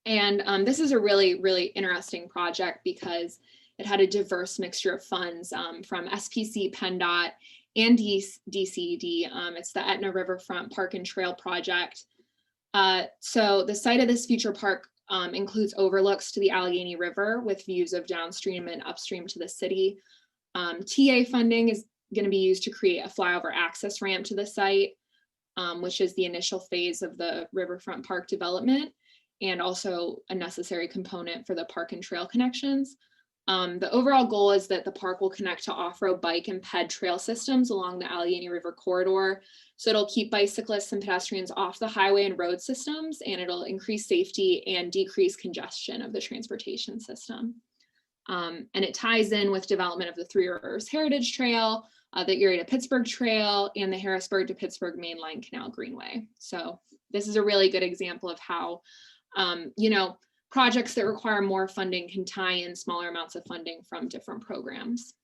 And this is a really, really interesting project because it had a diverse mixture of funds from SPC, Penndot, and DCD. It's the Etna Riverfront Park and Trail Project. So the site of this future park includes overlooks to the Allegheny River with views of downstream and upstream to the city. TA funding is going to be used to create a flyover access ramp to the site, which is the initial phase of the Riverfront Park development, and also a necessary component for the park and trail connections. The overall goal is that the park will connect to off-road bike and ped trail systems along the Allegheny River corridor. So it'll keep bicyclists and pedestrians off the highway and road systems, and it'll increase safety and decrease congestion of the transportation system. And it ties in with development of the Three Rivers Heritage Trail, the Erie to Pittsburgh Trail, and the Harrisburg to Pittsburgh Mainline Canal Greenway. So this is a really good example of how, projects that require more funding can tie in smaller amounts of funding from different programs.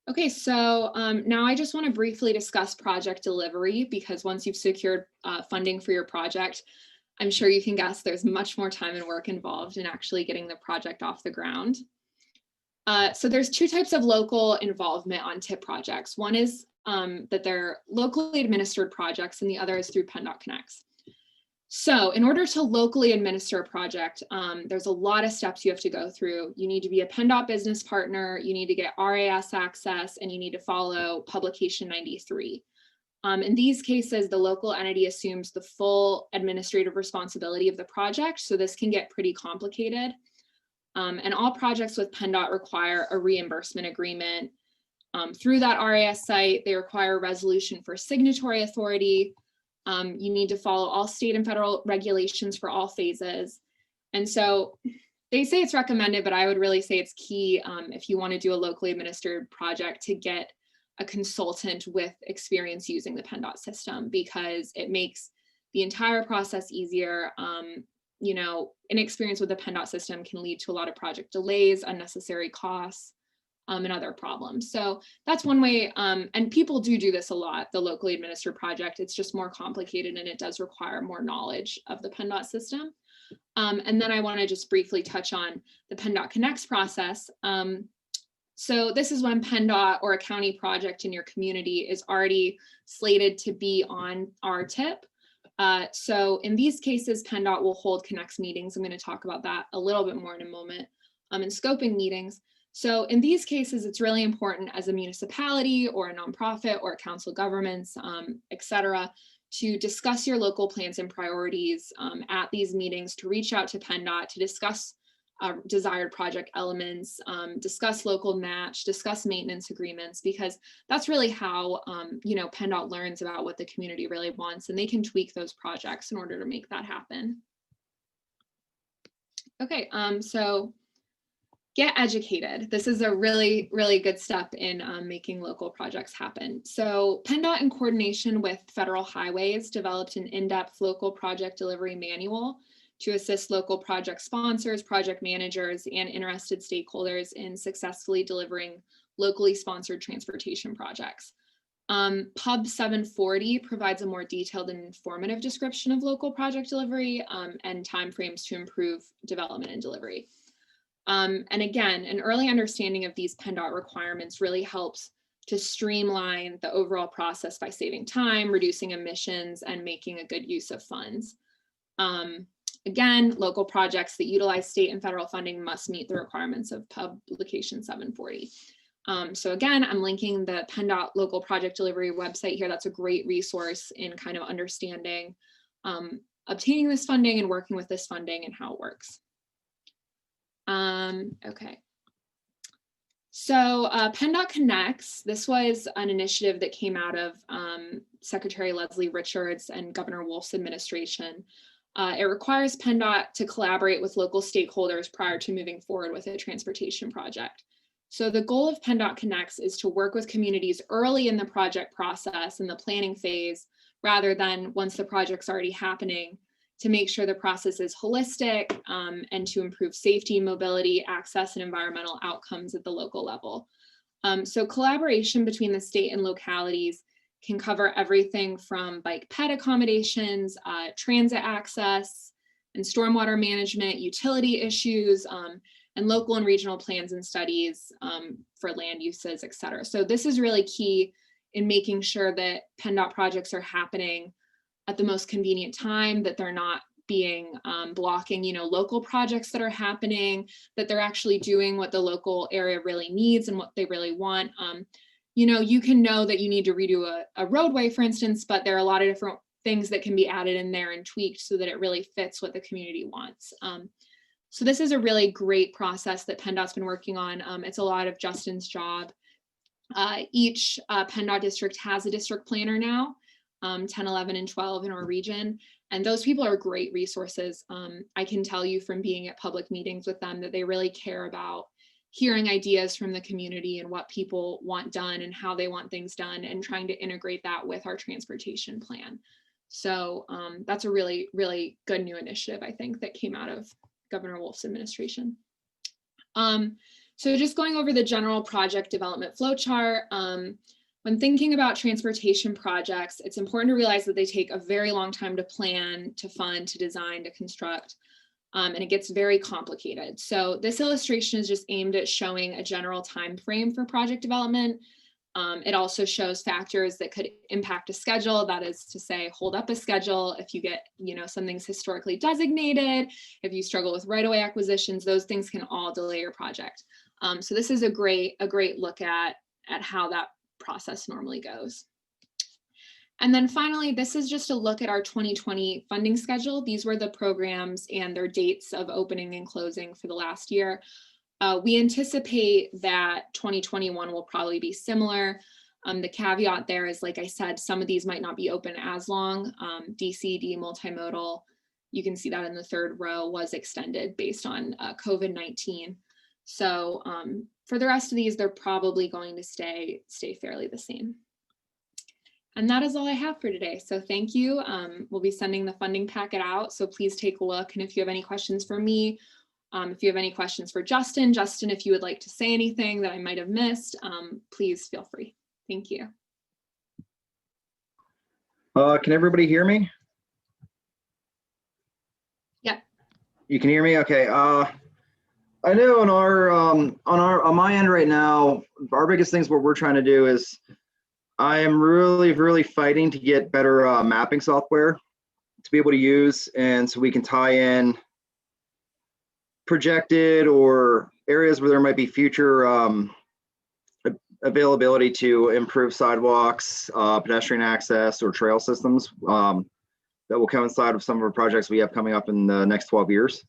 Okay, so now I just want to briefly discuss project delivery, because once you've secured funding for your project, I'm sure you can guess there's much more time and work involved in actually getting the project off the ground. So there's two types of local involvement on TIP projects. One is that they're locally administered projects, and the other is through Penndot Connects. So in order to locally administer a project, there's a lot of steps you have to go through. You need to be a Penndot business partner, you need to get RAS access, and you need to follow Publication 93. In these cases, the local entity assumes the full administrative responsibility of the project, so this can get pretty complicated. And all projects with Penndot require a reimbursement agreement. Through that RAS site, they require a resolution for signatory authority. You need to follow all state and federal regulations for all phases. And so they say it's recommended, but I would really say it's key if you want to do a locally administered project to get a consultant with experience using the Penndot system, because it makes the entire process easier. Inexperience with the Penndot system can lead to a lot of project delays, unnecessary costs. and other problems. So that's one way, and people do this a lot, the locally administered project. It's just more complicated and it does require more knowledge of the Penndot system. And then I want to just briefly touch on the Penndot Connects process. So this is when Penndot or a county project in your community is already slated to be on our TIP. So in these cases, Penndot will hold Connects meetings. I'm going to talk about that a little bit more in a moment, and scoping meetings. So in these cases, it's really important as a municipality or a nonprofit or a council governments, et cetera, to discuss your local plans and priorities at these meetings, to reach out to Penndot, to discuss desired project elements, discuss local match, discuss maintenance agreements, because that's really how Penndot learns about what the community really wants, and they can tweak those projects in order to make that happen. Okay, so get educated. This is a really, really good step in making local projects happen. So Penndot, in coordination with Federal Highways, developed an in-depth local project delivery manual to assist local project sponsors, project managers, and interested stakeholders in successfully delivering locally sponsored transportation projects. Pub 740 provides a more detailed and informative description of local project delivery and timeframes to improve development and delivery. And again, an early understanding of these Penndot requirements really helps to streamline the overall process by saving time, reducing emissions, and making a good use of funds. Again, local projects that utilize state and federal funding must meet the requirements of Publication 740. So again, I'm linking the Penndot local project delivery website here. That's a great resource in kind of understanding obtaining this funding and working with this funding and how it works. Okay. So Penndot Connects, this was an initiative that came out of Secretary Leslie Richards and Governor Wolf's administration. It requires Penndot to collaborate with local stakeholders prior to moving forward with a transportation project. So the goal of Penndot Connects is to work with communities early in the project process in the planning phase, rather than once the project's already happening, to make sure the process is holistic and to improve safety, mobility, access, and environmental outcomes at the local level. So collaboration between the state and localities can cover everything from bike ped accommodations, transit access, and stormwater management, utility issues, and local and regional plans and studies for land uses, et cetera. So this is really key in making sure that Penndot projects are happening at the most convenient time, that they're not being blocking, local projects that are happening, that they're actually doing what the local area really needs and what they really want. You can know that you need to redo a roadway, for instance, but there are a lot of different things that can be added in there and tweaked so that it really fits what the community wants. So this is a really great process that Penndot's been working on. It's a lot of Justin's job. Each Penndot district has a district planner now, 10, 11, and 12 in our region. And those people are great resources. I can tell you from being at public meetings with them that they really care about hearing ideas from the community and what people want done and how they want things done, and trying to integrate that with our transportation plan. So that's a really, really good new initiative, I think, that came out of Governor Wolf's administration. So just going over the general project development flowchart. When thinking about transportation projects, it's important to realize that they take a very long time to plan, to fund, to design, to construct, and it gets very complicated. So this illustration is just aimed at showing a general time frame for project development. It also shows factors that could impact a schedule, that is to say, hold up a schedule. If you get, something's historically designated, if you struggle with right-of-way acquisitions, those things can all delay your project. So this is a great look at how that process normally goes. And then finally, this is just a look at our 2020 funding schedule. These were the programs and their dates of opening and closing for the last year. We anticipate that 2021 will probably be similar. The caveat there is, like I said, some of these might not be open as long. DCD multimodal, you can see that in the third row, was extended based on COVID-19. So for the rest of these, they're probably going to stay fairly the same. And that is all I have for today. So thank you. We'll be sending the funding packet out, so please take a look. And if you have any questions for me If you have any questions for Justin, if you would like to say anything that I might have missed, please feel free. Thank you. Can everybody hear me? Yeah. You can hear me? Okay. I know on my end right now, our biggest things what we're trying to do is I am really fighting to get better mapping software to be able to use, and so we can tie in projected or areas where there might be future availability to improve sidewalks, pedestrian access, or trail systems that will coincide with some of our projects we have coming up in the next 12 years.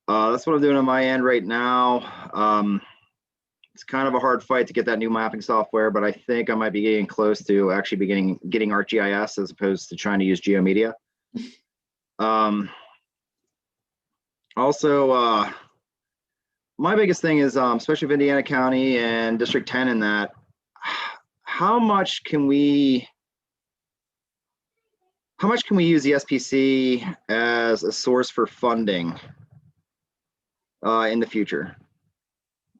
That's what I'm doing on my end right now. It's kind of a hard fight to get that new mapping software, but I think I might be getting close to actually getting ArcGIS as opposed to trying to use GeoMedia. Also, my biggest thing is, especially with Indiana County and District 10 in that, how much can we use the SPC as a source for funding in the future?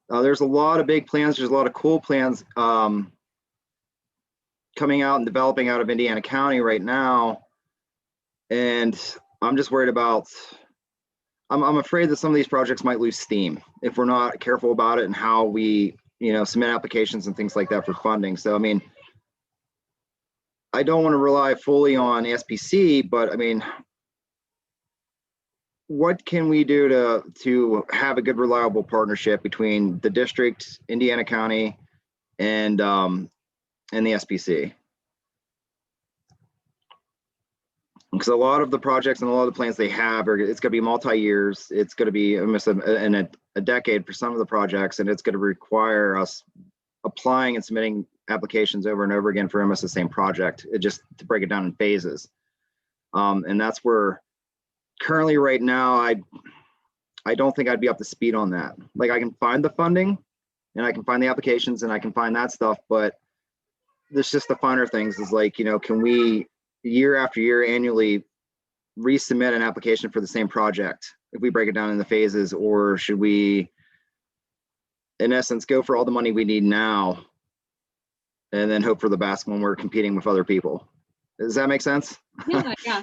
There's a lot of big plans. There's a lot of cool plans coming out and developing out of Indiana County right now. And I'm just worried about, I'm afraid that some of these projects might lose steam if we're not careful about it and how we, submit applications and things like that for funding. So, I mean, I don't want to rely fully on SPC, but I mean, what can we do to have a good, reliable partnership between the district, Indiana County, and the SPC? Because a lot of the projects and a lot of the plans they have it's going to be multi-years. It's going to be almost a decade for some of the projects, and it's going to require us applying and submitting applications over and over again for almost the same project, just to break it down in phases. And that's where currently right now, I don't think I'd be up to speed on that. Like, I can find the funding and I can find the applications and I can find that stuff, but there's just the finer things is like, can we year after year annually resubmit an application for the same project if we break it down into phases, or should we in essence go for all the money we need now and then hope for the best when we're competing with other people? Does that make sense? Yeah.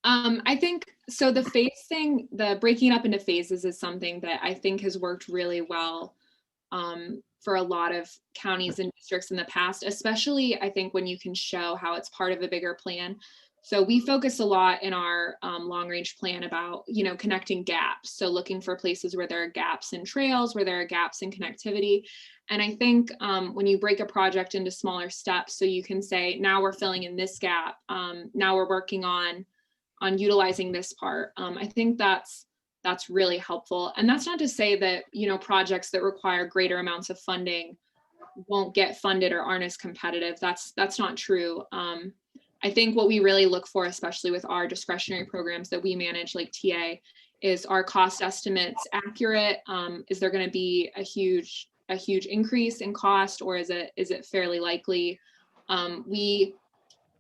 I think so. The phase thing, the breaking it up into phases, is something that I think has worked really well for a lot of counties and districts in the past, especially I think when you can show how it's part of a bigger plan. So we focus a lot in our long range plan about, connecting gaps. So looking for places where there are gaps in trails, where there are gaps in connectivity. And I think when you break a project into smaller steps, so you can say, now we're filling in this gap. Now we're working on utilizing this part. I think that's really helpful. And that's not to say that, projects that require greater amounts of funding won't get funded or aren't as competitive. That's not true. I think what we really look for, especially with our discretionary programs that we manage, like TA, is our cost estimates accurate? Is there going to be a huge increase in cost, or is it fairly likely? We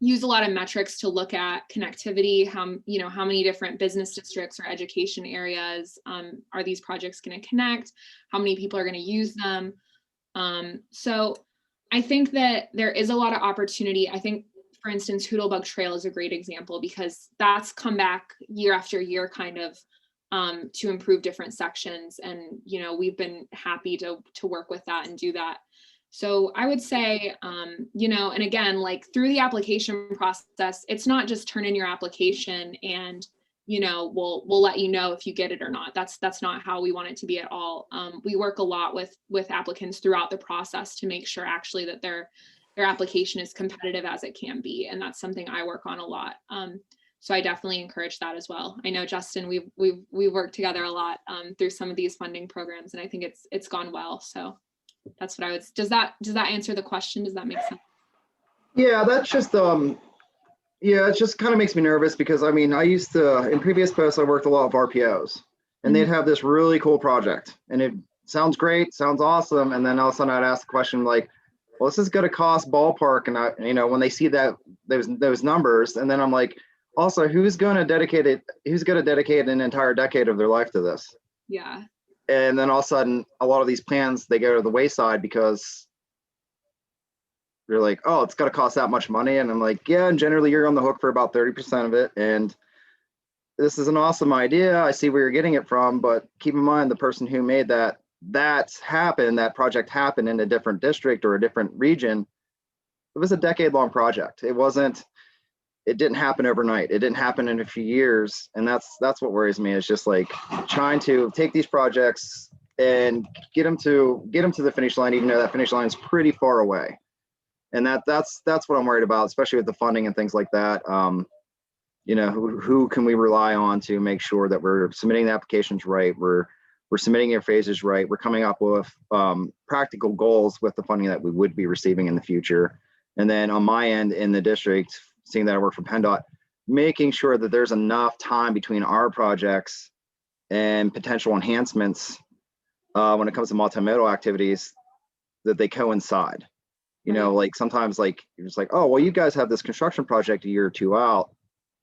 use a lot of metrics to look at connectivity. How many different business districts or education areas are these projects going to connect? How many people are going to use them? So I think that there is a lot of opportunity. I think, for instance, Hoodlebug Trail is a great example because that's come back year after year kind of to improve different sections. And, we've been happy to work with that and do that. So I would say, and again, like through the application process, it's not just turn in your application and, we'll let you know if you get it or not. That's not how we want it to be at all. We work a lot with applicants throughout the process to make sure actually that their application is competitive as it can be. And that's something I work on a lot. So I definitely encourage that as well. I know, Justin, we've worked together a lot through some of these funding programs, and I think it's gone well. So that's what I would, does that answer the question? Does that make sense? Yeah, that's just, it just kind of makes me nervous because I used to, in previous posts, I worked a lot of RPOs and they'd have this really cool project and it sounds great, sounds awesome. And then all of a sudden I'd ask the question like, well, this is going to cost ballpark. And when they see that those numbers, and then I'm like, also, who's going to dedicate an entire decade of their life to this? Yeah. And then all of a sudden, a lot of these plans, they go to the wayside because you're like, oh, it's got to cost that much money. And I'm like, yeah, and generally you're on the hook for about 30% of it. And this is an awesome idea. I see where you're getting it from, but keep in mind the person who made that project happened in a different district or a different region. It was a decade-long project. It didn't happen overnight. It didn't happen in a few years. And that's what worries me, is just like trying to take these projects and get them to the finish line, even though that finish line is pretty far away. And that's what I'm worried about, especially with the funding and things like that. You know, who can we rely on to make sure that we're submitting the applications right, we're submitting your phases right, we're coming up with practical goals with the funding that we would be receiving in the future. And then on my end in the district, seeing that I work for Penndot, making sure that there's enough time between our projects and potential enhancements when it comes to multimodal activities, that they coincide. You know, like sometimes like you're just like, oh, well, you guys have this construction project a year or two out.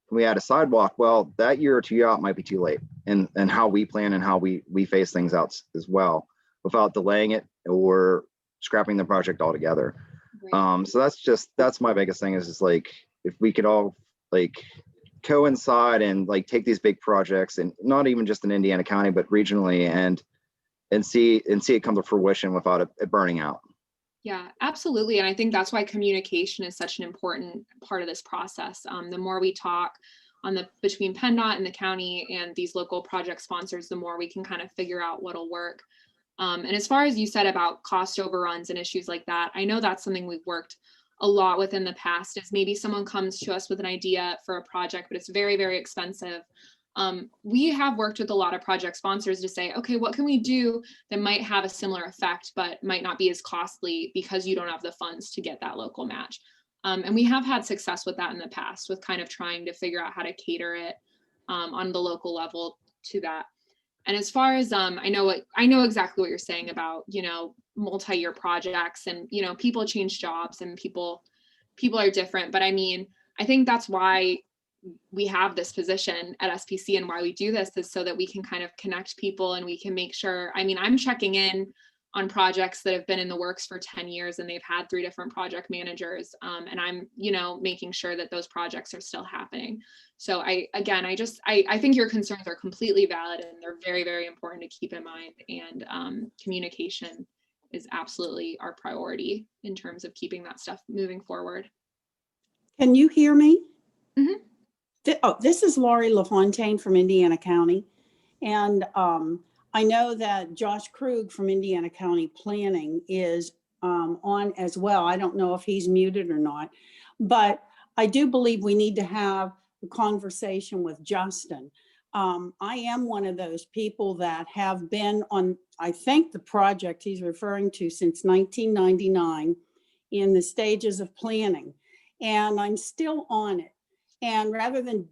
Can we add a sidewalk? Well, that year or two out might be too late. And how we plan and how we phase things out as well, without delaying it or scrapping the project altogether. Right. So that's my biggest thing, is just like, if we could all like coincide and like take these big projects, and not even just in Indiana County, but regionally, and see it come to fruition without it burning out. Yeah, absolutely. And I think that's why communication is such an important part of this process. The more we talk between Penndot and the county and these local project sponsors, the more we can kind of figure out what'll work. And as far as you said about cost overruns and issues like that, I know that's something we've worked a lot with in the past. Is maybe someone comes to us with an idea for a project, but it's very, very expensive. We have worked with a lot of project sponsors to say, okay, what can we do that might have a similar effect, but might not be as costly because you don't have the funds to get that local match. And we have had success with that in the past, with kind of trying to figure out how to cater it on the local level to that. And as far as I know exactly what you're saying about, you know, multi-year projects, and, you know, people change jobs and people are different. But I mean, I think that's why we have this position at SPC, and why we do this is so that we can kind of connect people, and we can make sure, I mean, I'm checking in on projects that have been in the works for 10 years and they've had 3 different project managers. And I'm, you know, making sure that those projects are still happening. So I think your concerns are completely valid, and they're very, very important to keep in mind. And communication is absolutely our priority in terms of keeping that stuff moving forward. Can you hear me? Mm-hmm. This is Laurie LaFontaine from Indiana County. And I know that Josh Krug from Indiana County Planning is on as well. I don't know if he's muted or not, but I do believe we need to have a conversation with Justin. I am one of those people that have been on, I think, the project he's referring to since 1999 in the stages of planning, and I'm still on it. And rather than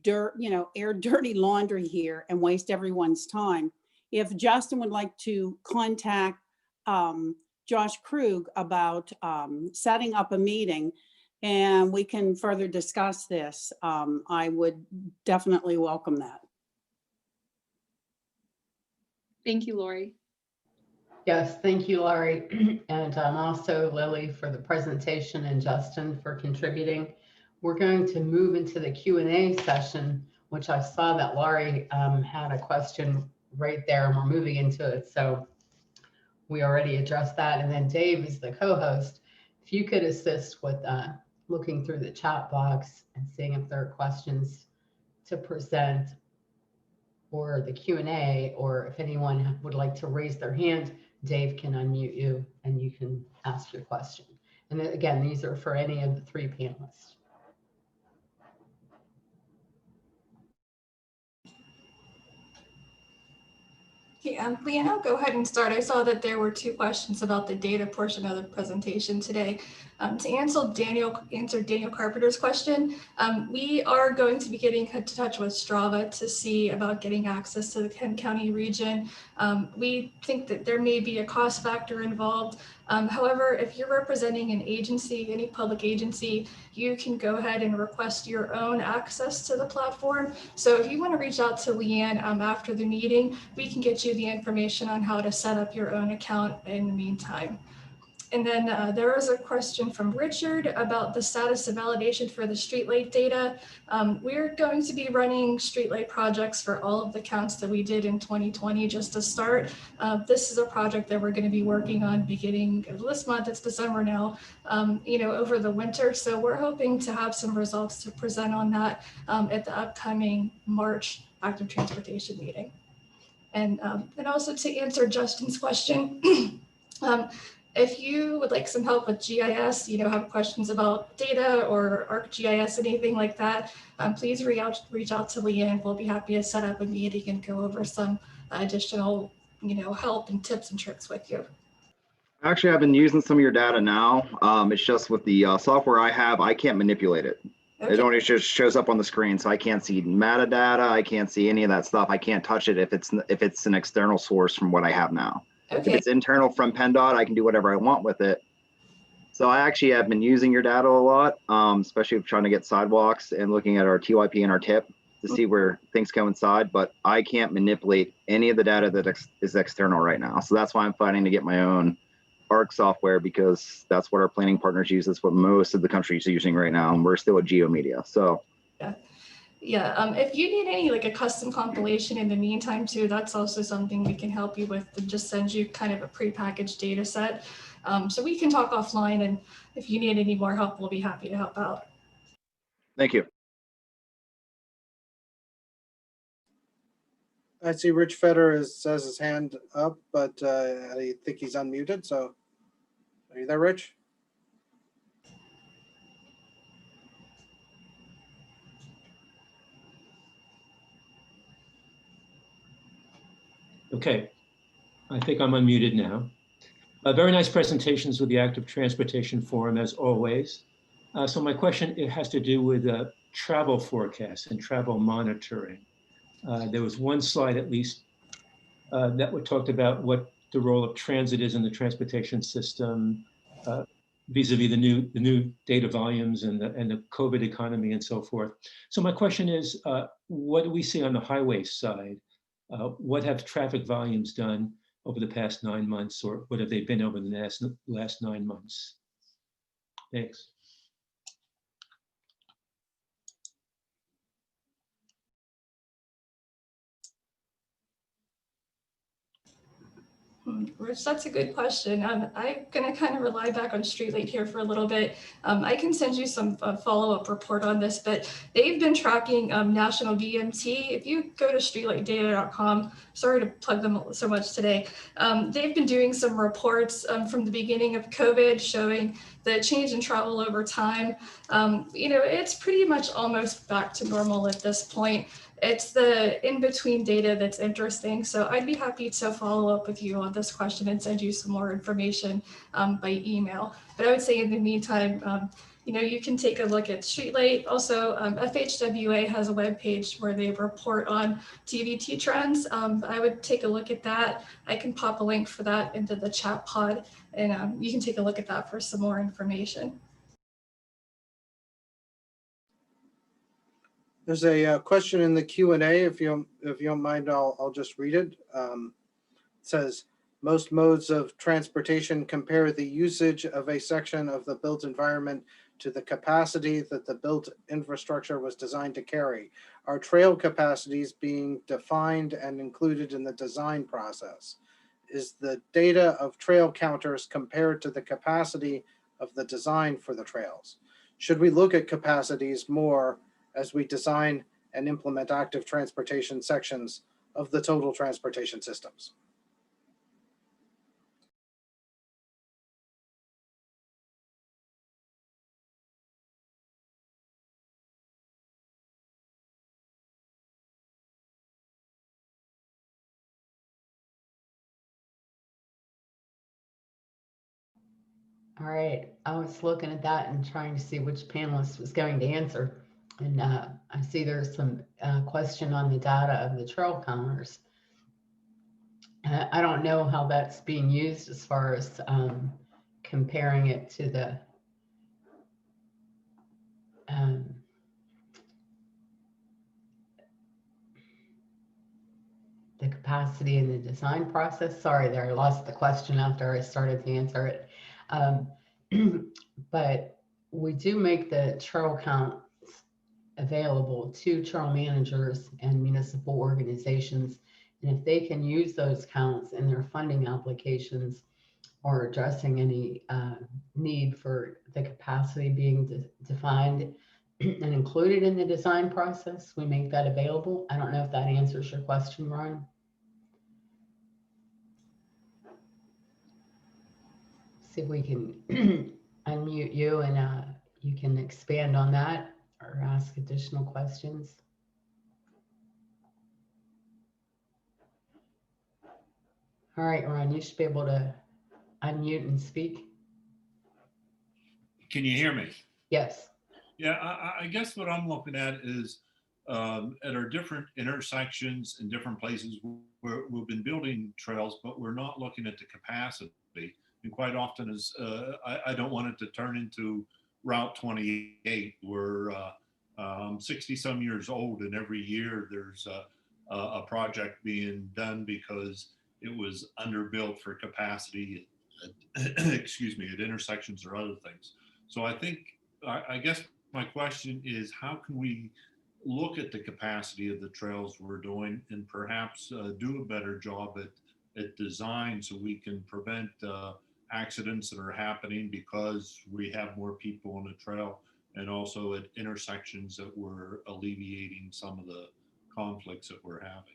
air dirty laundry here and waste everyone's time, if Justin would like to contact Josh Krug about setting up a meeting and we can further discuss this, I would definitely welcome that. Thank you, Lori. Yes, thank you, Laurie. And also Lily for the presentation, and Justin for contributing. We're going to move into the Q&A session, which I saw that Laurie had a question right there, and we're moving into it. So we already addressed that. And then Dave is the co-host. If you could assist with looking through the chat box and seeing if there are questions to present, or the Q&A, or if anyone would like to raise their hand, Dave can unmute you and you can ask your question. And then, again, these are for any of the 3 panelists. Okay, Leanne, I'll go ahead and start. I saw that there were 2 questions about the data portion of the presentation today. To answer Daniel Carpenter's question, we are going to be getting in touch with Strava to see about getting access to the Kent County region. We think that there may be a cost factor involved. However, if you're representing an agency, any public agency, you can go ahead and request your own access to the platform. So if you want to reach out to Leanne after the meeting, we can get you you the information on how to set up your own account in the meantime. And then there was a question from Richard about the status of validation for the Streetlight data. We're going to be running Streetlight projects for all of the counts that we did in 2020 just to start. This is a project that we're going to be working on beginning of this month. It's December now, over the winter. So we're hoping to have some results to present on that at the upcoming March active transportation meeting. And also to answer Justin's question, if you would like some help with GIS, have questions about data or ArcGIS, anything like that, please reach out to Leanne. We'll be happy to set up a meeting and go over some additional, help and tips and tricks with you. Actually, I've been using some of your data now. It's just with the software I have, I can't manipulate it. Okay. It only just shows up on the screen, so I can't see metadata. I can't see any of that stuff. I can't touch it if it's an external source from what I have now. Okay. If it's internal from Penndot, I can do whatever I want with it. So I actually have been using your data a lot, especially trying to get sidewalks and looking at our TYP and our TIP to see where things coincide, but I can't manipulate any of the data that is external right now. So that's why I'm fighting to get my own ARC software, because that's what our planning partners use. That's what most of the country is using right now. And we're still at GeoMedia. So yeah. If you need any a custom compilation in the meantime too, that's also something we can help you with, and just send you kind of a prepackaged data set. So we can talk offline, and if you need any more help, we'll be happy to help out. thank you. I see Rich Fetter has his hand up, but I think he's unmuted. So are you there, Rich? Okay, I think I'm unmuted now. Very nice presentations with the Active Transportation Forum, as always. So my question, it has to do with travel forecasts and travel monitoring. There was one slide, at least, that talked about what the role of transit is in the transportation system, vis-a-vis the new data volumes and the COVID economy and so forth. So my question is, what do we see on the highway side? What have traffic volumes done over the past 9 months, or what have they been over the last 9 months? Thanks. Rich, that's a good question. I'm going to kind of rely back on Streetlight here for a little bit. I can send you some follow-up report on this, but they've been tracking national VMT. If you go to streetlightdata.com, sorry to plug them so much today, they've been doing some reports from the beginning of COVID showing the change in travel over time. It's pretty much almost back to normal at this point. It's the in-between data that's interesting. So I'd be happy to follow up with you on this question and send you some more information by email. But I would say in the meantime, you can take a look at Streetlight. Also, FHWA has a webpage where they report on TVT trends. I would take a look at that. I can pop a link for that into the chat pod, and you can take a look at that for some more information. There's a question in the Q&A. If you don't mind, I'll just read it. It says, most modes of transportation compare the usage of a section of the built environment to the capacity that the built infrastructure was designed to carry. Are trail capacities being defined and included in the design process? Is the data of trail counters compared to the capacity of the design for the trails? Should we look at capacities more as we design and implement active transportation sections of the total transportation systems? All right, I was looking at that and trying to see which panelist was going to answer. And I see there's some question on the data of the trail counters. I don't know how that's being used as far as comparing it to the the capacity in the design process? Sorry there, I lost the question after I started to answer it. But we do make the trail counts available to trail managers and municipal organizations. And if they can use those counts in their funding applications or addressing any need for the capacity being defined and included in the design process, we make that available. I don't know if that answers your question, Ron. See if we can unmute you and you can expand on that or ask additional questions. All right, Ron, you should be able to unmute and speak. Can you hear me? Yes. Yeah, I guess what I'm looking at is at our different intersections and different places where we've been building trails, but we're not looking at the capacity. And quite often is I don't want it to turn into Route 28. We're 60 some years old, and every year there's a project being done because it was underbuilt for capacity, excuse me, at intersections or other things. So I guess my question is, how can we look at the capacity of the trails we're doing and perhaps do a better job at design so we can prevent accidents that are happening because we have more people on the trail, and also at intersections that we're alleviating some of the conflicts that we're having.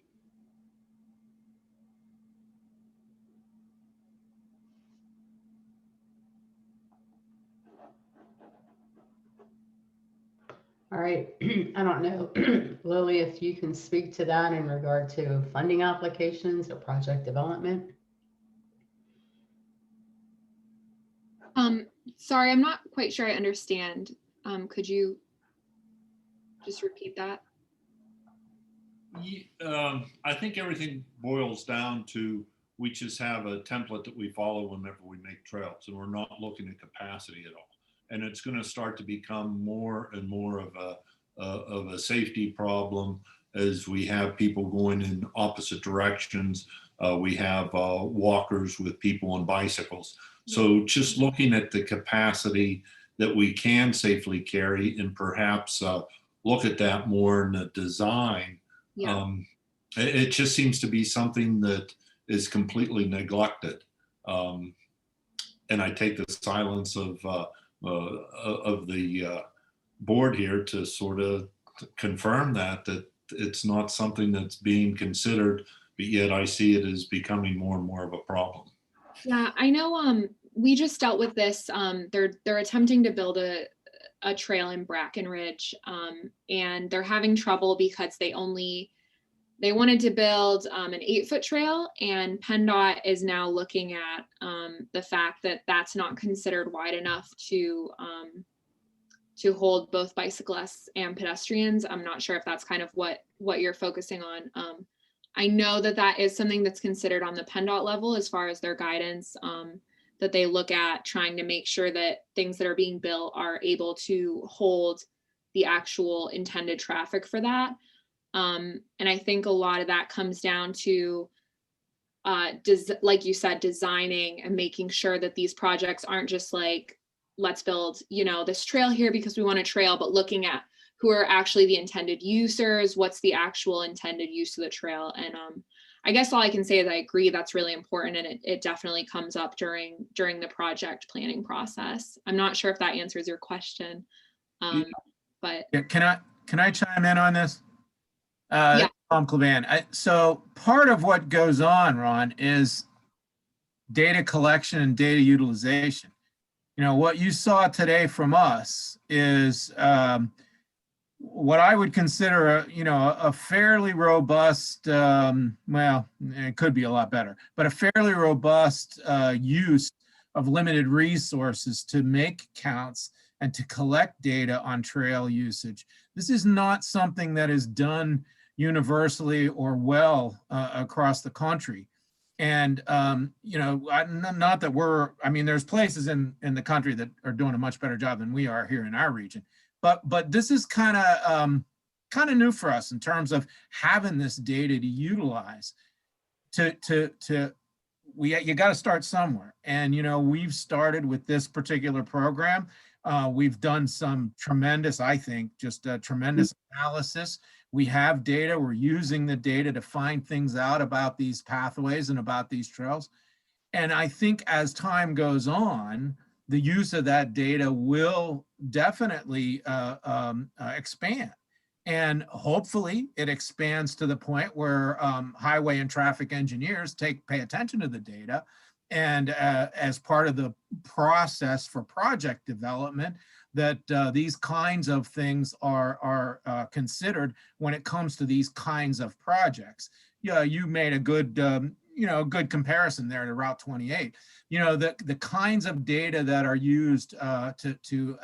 All right. I don't know, Lily, if you can speak to that in regard to funding applications or project development. Sorry, I'm not quite sure I understand. Could you just repeat that? I think everything boils down to we just have a template that we follow whenever we make trails, and we're not looking at capacity at all. And it's going to start to become more and more of a safety problem as we have people going in opposite directions. We have walkers with people on bicycles. So just looking at the capacity that we can safely carry and perhaps look at that more in the design. Yeah. It just seems to be something that is completely neglected. And I take the silence of the board here to sort of confirm that it's not something that's being considered, but yet I see it as becoming more and more of a problem. Yeah, I know we just dealt with this. They're attempting to build a trail in Brackenridge, and they're having trouble because they wanted to build an 8-foot trail, and Penndot is now looking at the fact that that's not considered wide enough to hold both bicyclists and pedestrians. I'm not sure if that's kind of what you're focusing on. I know that is something that's considered on the Penndot level as far as their guidance, that they look at trying to make sure that things that are being built are able to hold the actual intended traffic for that. And I think a lot of that comes down to, like you said, designing and making sure that these projects aren't just like, let's build, this trail here because we want a trail, but looking at who are actually the intended users, what's the actual intended use of the trail. And I guess all I can say is I agree that's really important, and it definitely comes up during the project planning process. I'm not sure if that answers your question, but yeah, can I chime in on this? Yeah. Tom Clavan. So part of what goes on, Ron, is data collection and data utilization. What you saw today from us is what I would consider a fairly robust, well, it could be a lot better, but a fairly robust use of limited resources to make counts and to collect data on trail usage. This is not something that is done universally or well across the country. And, not that there's places in the country that are doing a much better job than we are here in our region. But this is kind of new for us in terms of having this data to utilize. you got to start somewhere. And, you know, we've started with this particular program. We've done some tremendous, I think, just tremendous analysis. We have data. We're using the data to find things out about these pathways and about these trails. And I think as time goes on, the use of that data will definitely expand. And hopefully it expands to the point where highway and traffic engineers pay attention to the data. And as part of the process for project development, that these kinds of things are considered when it comes to these kinds of projects. Yeah, you made a good good comparison there to Route 28. You know, the kinds of data that are used to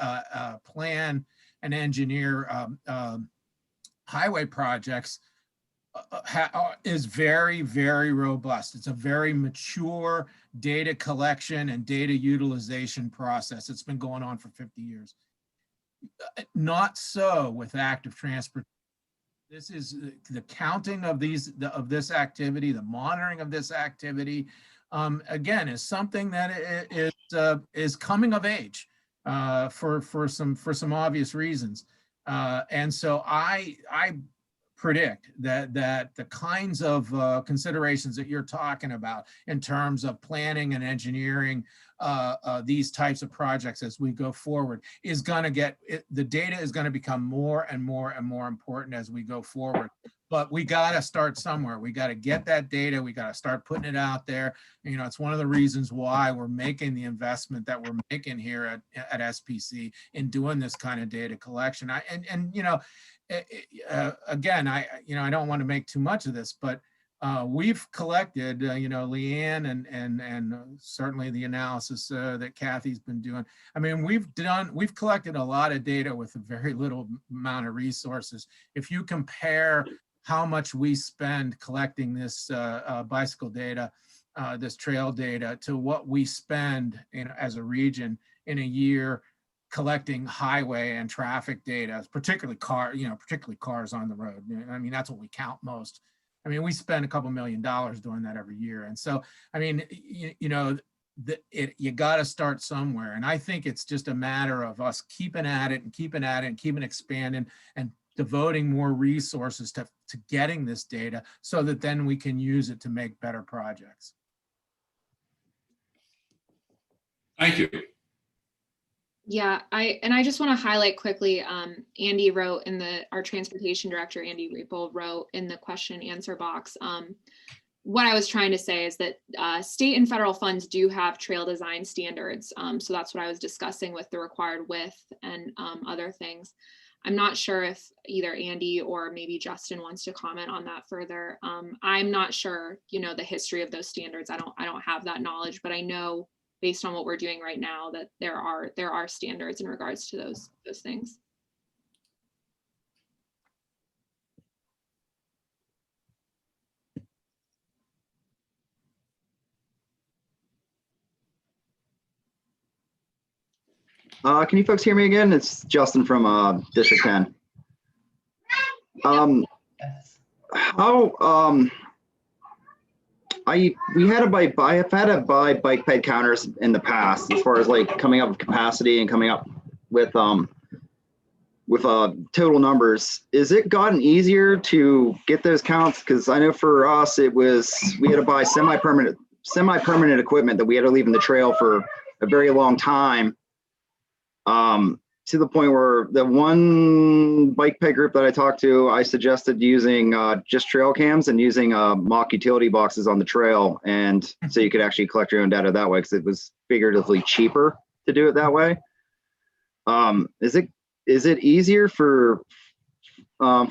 plan and engineer highway projects is very, very robust. It's a very mature data collection and data utilization process. It's been going on for 50 years. Not so with active transportation. This is the counting of this activity, the monitoring of this activity, again, is something that is coming of age for some obvious reasons. And so I predict that the kinds of considerations that you're talking about in terms of planning and engineering these types of projects as we go forward is going to the data is going to become more and more and more important as we go forward. But we got to start somewhere. We got to get that data. We got to start putting it out there. You know, it's one of the reasons why we're making the investment that we're making here at SPC in doing this kind of data collection. And you know, again, I don't want to make too much of this, but we've collected, you know, Leanne and certainly the analysis that Kathy's been doing. I mean, we've collected a lot of data with a very little amount of resources. If you compare how much we spend collecting this bicycle data, this trail data, to what we spend as a region in a year collecting highway and traffic data, particularly cars on the road. I mean, that's what we count most. I mean, we spend a couple $1 million doing that every year. And so, I mean, you you got to start somewhere. And I think it's just a matter of us keeping at it and keeping expanding and devoting more resources to getting this data so that then we can use it to make better projects. Thank you. Yeah, I just want to highlight quickly, Andy wrote our transportation director, Andy Riepel, wrote in the question and answer box. What I was trying to say is that state and federal funds do have trail design standards. So that's what I was discussing with the required width and other things. I'm not sure if either Andy or maybe Justin wants to comment on that further. I'm not sure, you know, the history of those standards. I don't have that knowledge, but I know based on what we're doing right now that there are standards in regards to those things. Can you folks hear me again? It's Justin from District 10. Yes. I have had to buy bike ped counters in the past as far as like coming up with capacity and coming up with total numbers. Is it gotten easier to get those counts? Because I know for us we had to buy semi-permanent equipment that we had to leave in the trail for a very long time. To the point where the one bike ped group that I talked to, I suggested using just trail cams and using mock utility boxes on the trail, and so you could actually collect your own data that way because it was figuratively cheaper to do it that way. Is it easier for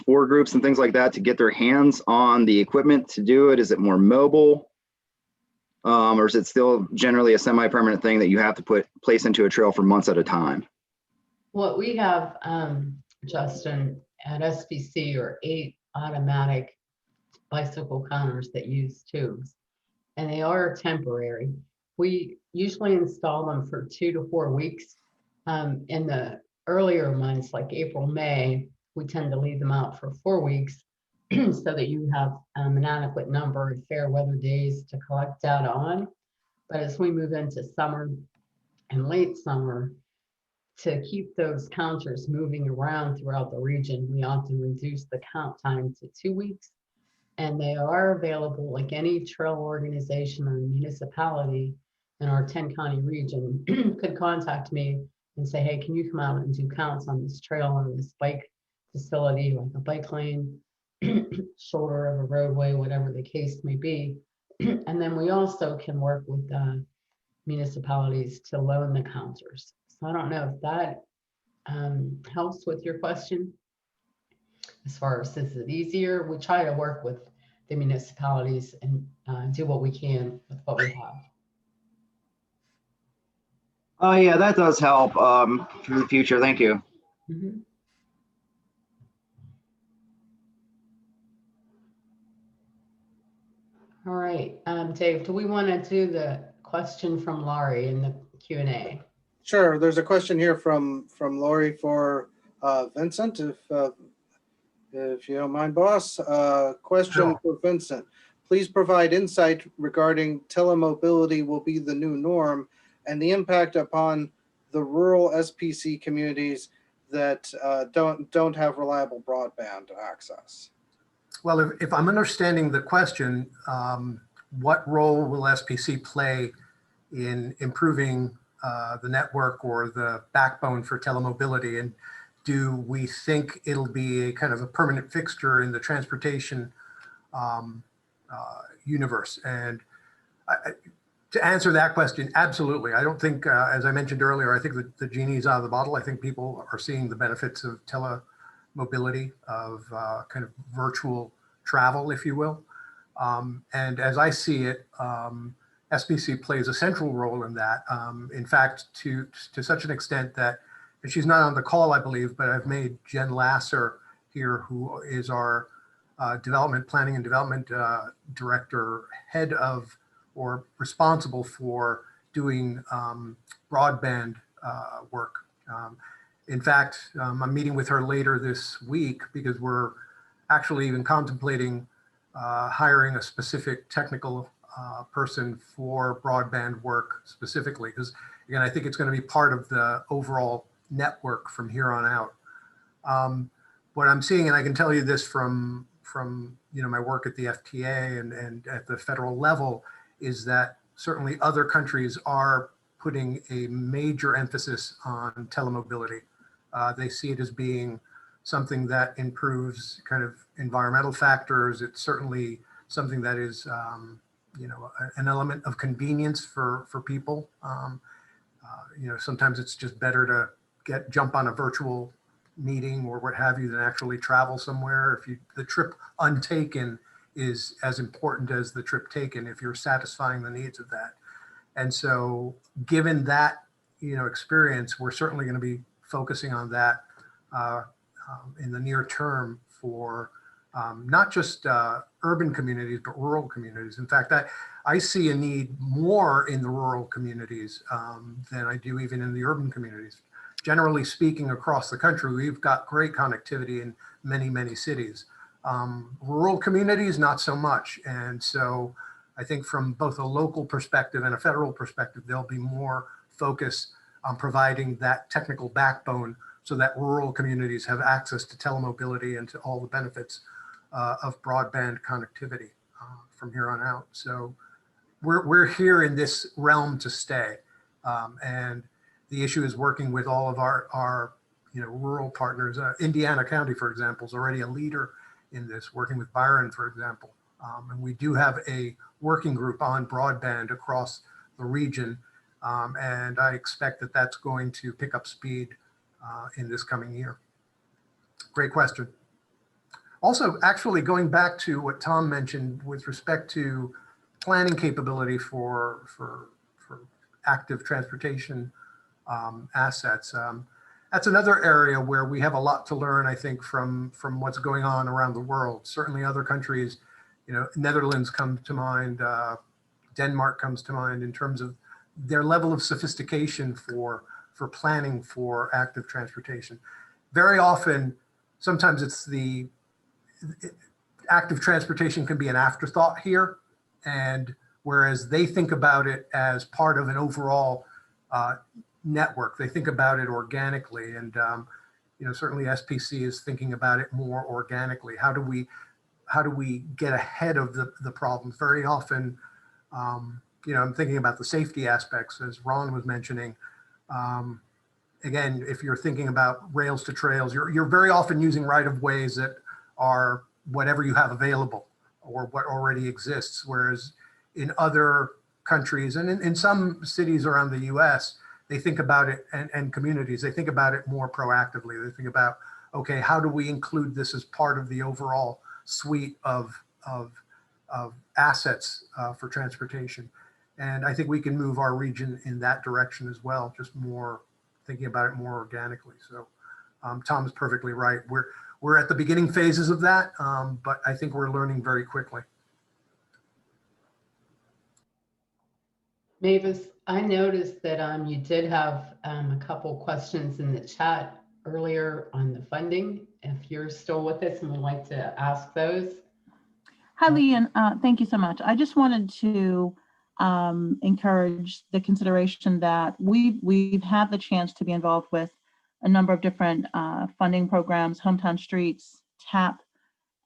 groups and things like that to get their hands on the equipment to do it? Is it more mobile? Or is it still generally a semi-permanent thing that you have to place into a trail for months at a time? What we have, Justin, at SPC are 8 automatic bicycle counters that use tubes, and they are temporary. We usually install them for 2 to 4 weeks. In the earlier months, like April, May, we tend to leave them out for 4 weeks. so that you have an adequate number of fair weather days to collect data on. But as we move into summer and late summer, to keep those counters moving around throughout the region, we often reduce the count time to 2 weeks. And they are available, like any trail organization or municipality in our 10-county region could contact me and say, hey, can you come out and do counts on this trail or this bike facility, like a bike lane, shoulder of a roadway, whatever the case may be. And then we also can work with municipalities to loan the counters. So I don't know if that helps with your question. As far as is it easier, we try to work with the municipalities and do what we can with what we have. Oh, yeah, that does help for the future. Thank you. Mm-hmm. All right, Dave, do we want to do the question from Laurie in the Q&A? Sure. There's a question here from Lori for Vincent, if you don't mind, boss. Question Sure. for Vincent. Please provide insight regarding telemobility will be the new norm and the impact upon the rural SPC communities that don't have reliable broadband access. Well, if I'm understanding the question, what role will SPC play in improving the network or the backbone for telemobility? And do we think it'll be a kind of a permanent fixture in the transportation universe? And to answer that question, absolutely. I don't think, as I mentioned earlier, I think that the genie's out of the bottle. I think people are seeing the benefits of telemobility, of kind of virtual travel, if you will. And as I see it, SPC plays a central role in that. In fact, to such an extent that, and she's not on the call, I believe, but I've made Jen Lasser here, who is our planning and development director, head of or responsible for doing broadband work. In fact, I'm meeting with her later this week because we're actually even contemplating hiring a specific technical person for broadband work specifically, because again, I think it's going to be part of the overall network from here on out. What I'm seeing, and I can tell you this from my work at the FTA and at the federal level, is that certainly other countries are putting a major emphasis on telemobility. They see it as being something that improves kind of environmental factors. It's certainly something that is, an element of convenience for people. Sometimes it's just better to jump on a virtual meeting or what have you than actually travel somewhere. The trip untaken is as important as the trip taken if you're satisfying the needs of that. And so given that, experience, we're certainly going to be focusing on that in the near term for not just urban communities, but rural communities. In fact, I see a need more in the rural communities than I do even in the urban communities. Generally speaking, across the country, we've got great connectivity in many, many cities. Rural communities, not so much. And so I think from both a local perspective and a federal perspective, there'll be more focus on providing that technical backbone so that rural communities have access to telemobility and to all the benefits of broadband connectivity from here on out. So we're here in this realm to stay. And the issue is working with all of our rural partners. Indiana County, for example, is already a leader in this, working with Byron, for example. And we do have a working group on broadband across the region. And I expect that that's going to pick up speed in this coming year. Great question. Also, actually going back to what Tom mentioned with respect to planning capability for active transportation assets. That's another area where we have a lot to learn, I think, from what's going on around the world. Certainly other countries, Netherlands comes to mind, Denmark comes to mind in terms of their level of sophistication for planning for active transportation. Very often, sometimes it's active transportation can be an afterthought here. And whereas they think about it as part of an overall network, they think about it organically. And, you know, certainly SPC is thinking about it more organically. How do we get ahead of the problems? Very often, you know, I'm thinking about the safety aspects, as Ron was mentioning. Again, if you're thinking about rails to trails, you're very often using right-of-ways that are whatever you have available or what already exists. Whereas in other countries and in some cities around the US, they think about it, and communities, they think about it more proactively. They think about, okay, how do we include this as part of the overall suite of assets for transportation? And I think we can move our region in that direction as well, just more thinking about it more organically. So Tom is perfectly right. We're at the beginning phases of that, but I think we're learning very quickly. Mavis, I noticed that you did have a couple questions in the chat earlier on the funding. If you're still with us and would like to ask those. Hi, Lee, and thank you so much. I just wanted to encourage the consideration that we've had the chance to be involved with a number of different funding programs, Hometown Streets, TAP,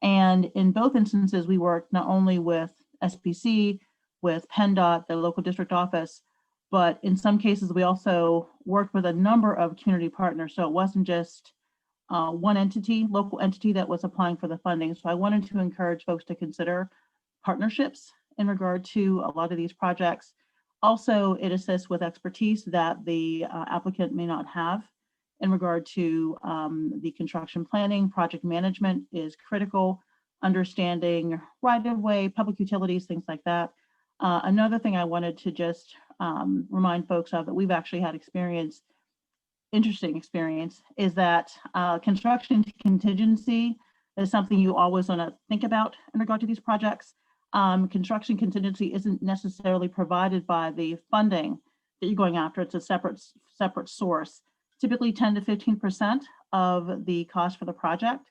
and in both instances, we worked not only with SPC, with Penndot, the local district office, but in some cases, we also worked with a number of community partners. So it wasn't just one entity, local entity that was applying for the funding. So I wanted to encourage folks to consider partnerships in regard to a lot of these projects. Also, it assists with expertise that the applicant may not have in regard to the construction planning. Project management is critical, understanding right-of-way, public utilities, things like that. Another thing I wanted to just remind folks of that we've actually had interesting experience, is that construction contingency is something you always want to think about in regard to these projects. Construction contingency isn't necessarily provided by the funding that you're going after. It's a separate source, typically 10 to 15% of the cost for the project.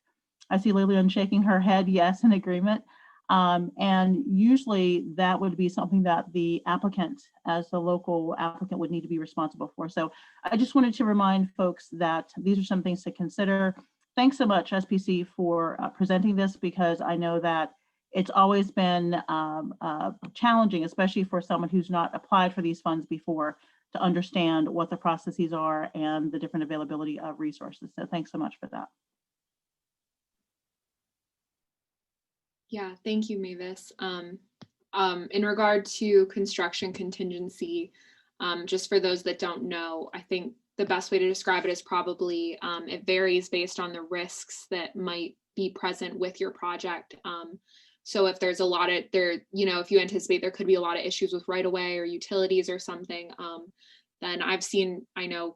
I see Lillian shaking her head, yes, in agreement. And usually that would be something that the applicant, as the local applicant, would need to be responsible for. So I just wanted to remind folks that these are some things to consider. Thanks so much, SPC, for presenting this, because I know that it's always been challenging, especially for someone who's not applied for these funds before, to understand what the processes are and the different availability of resources. So thanks so much for that. Yeah, thank you, Mavis. In regard to construction contingency, just for those that don't know, I think the best way to describe it is probably it varies based on the risks that might be present with your project. So if there's a lot of if you anticipate there could be a lot of issues with right-of-way or utilities or something, then I know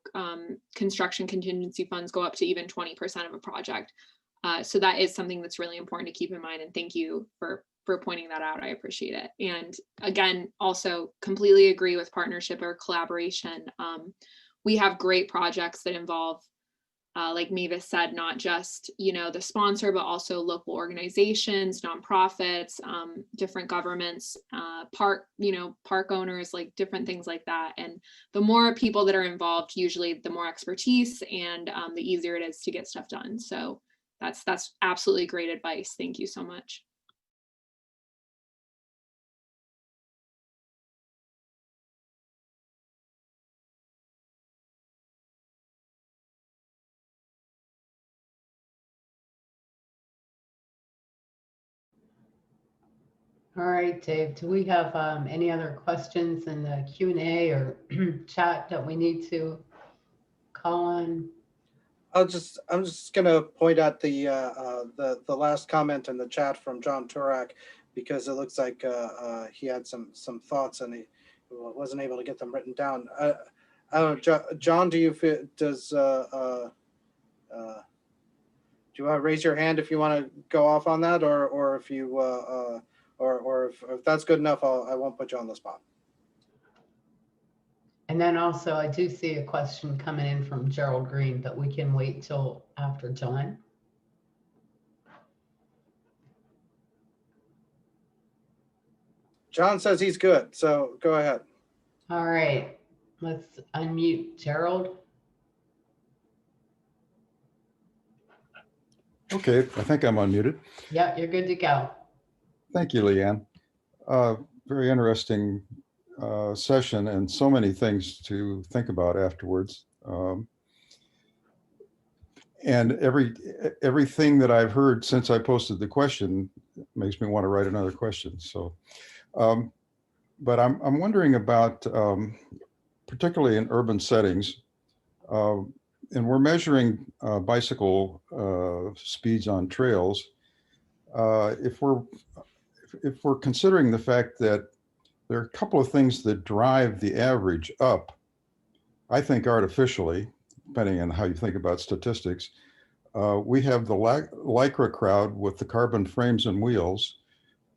construction contingency funds go up to even 20% of a project. So that is something that's really important to keep in mind, and thank you for pointing that out. I appreciate it. And again, also completely agree with partnership or collaboration. We have great projects that involve, like Mavis said, not just the sponsor, but also local organizations, nonprofits, different governments, park owners, like different things like that. And the more people that are involved, usually the more expertise and the easier it is to get stuff done. So that's absolutely great advice. Thank you so much. All right, Dave, do we have any other questions in the Q&A or chat that we need to call on? I'm just gonna point out the last comment in the chat from John Turak, because it looks like he had some thoughts and he wasn't able to get them written down. I don't know, John, do you feel, do you want to raise your hand if you want to go off on that, or if you or if that's good enough, I won't put you on the spot. And then also, I do see a question coming in from Gerald Green, but we can wait till after John. John says he's good, so go ahead. All right, let's unmute Gerald. Okay, I think I'm unmuted. Yep, you're good to go. Thank you, Leanne. Very interesting session and so many things to think about afterwards. And everything that I've heard since I posted the question makes me want to write another question. So, but I'm wondering about, particularly in urban settings, and we're measuring bicycle speeds on trails. If we're considering the fact that there are a couple of things that drive the average up, I think artificially, depending on how you think about statistics, we have the Lycra crowd with the carbon frames and wheels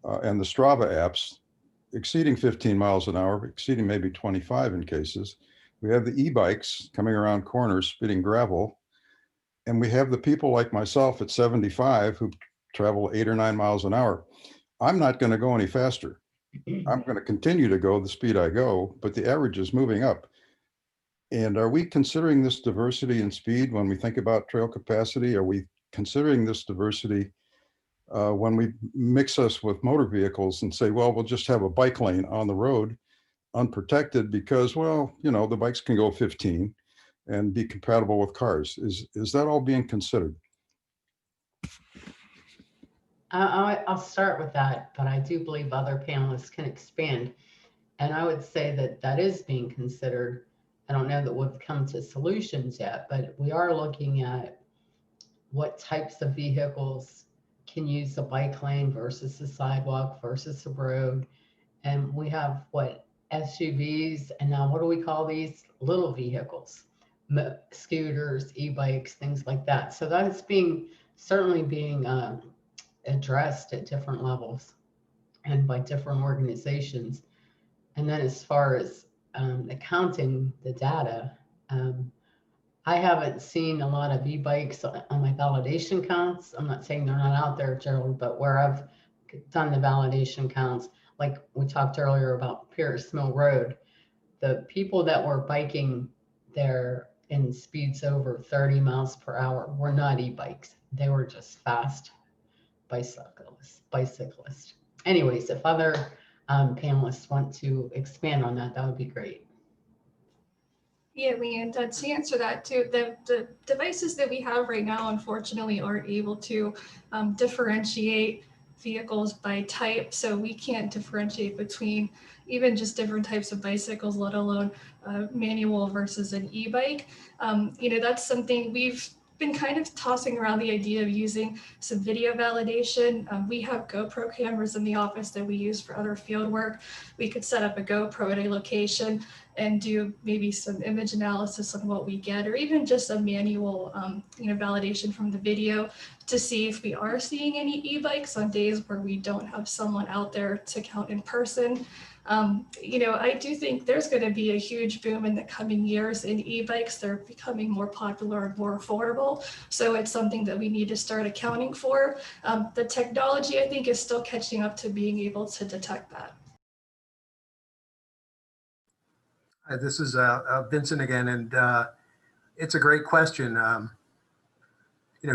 and the Strava apps exceeding 15 miles an hour, exceeding maybe 25 in cases. We have the e-bikes coming around corners, spitting gravel. And we have the people like myself at 75 who travel 8 or 9 miles an hour. I'm not going to go any faster. I'm going to continue to go the speed I go, but the average is moving up. And are we considering this diversity in speed when we think about trail capacity? Are we considering this diversity when we mix us with motor vehicles and say, well, we'll just have a bike lane on the road unprotected because, well, you know, the bikes can go 15 and be compatible with cars. Is that all being considered? I'll start with that, but I do believe other panelists can expand. And I would say that that is being considered. I don't know that we've come to solutions yet, but we are looking at what types of vehicles can use the bike lane versus the sidewalk versus the road. And we have what, SUVs, and now what do we call these? Little vehicles, scooters, e-bikes, things like that. So that is certainly being addressed at different levels and by different organizations. And then as far as accounting the data, I haven't seen a lot of e-bikes on my validation counts. I'm not saying they're not out there, Gerald, but where I've done the validation counts, like we talked earlier about Pierce Mill Road, the people that were biking there in speeds over 30 miles per hour were not e-bikes. They were just fast bicyclists. Anyways, if other panelists want to expand on that, that would be great. Yeah, Leanne, to answer that too, the devices that we have right now, unfortunately, aren't able to differentiate vehicles by type. So we can't differentiate between even just different types of bicycles, let alone manual versus an e-bike. That's something we've been kind of tossing around the idea of using some video validation. We have GoPro cameras in the office that we use for other field work. We could set up a GoPro at a location and do maybe some image analysis on what we get, or even just a manual validation from the video to see if we are seeing any e-bikes on days where we don't have someone out there to count in person. I do think there's going to be a huge boom in the coming years in e-bikes. They're becoming more popular and more affordable. So it's something that we need to start accounting for. The technology, I think, is still catching up to being able to detect that. This is Vincent again, and it's a great question.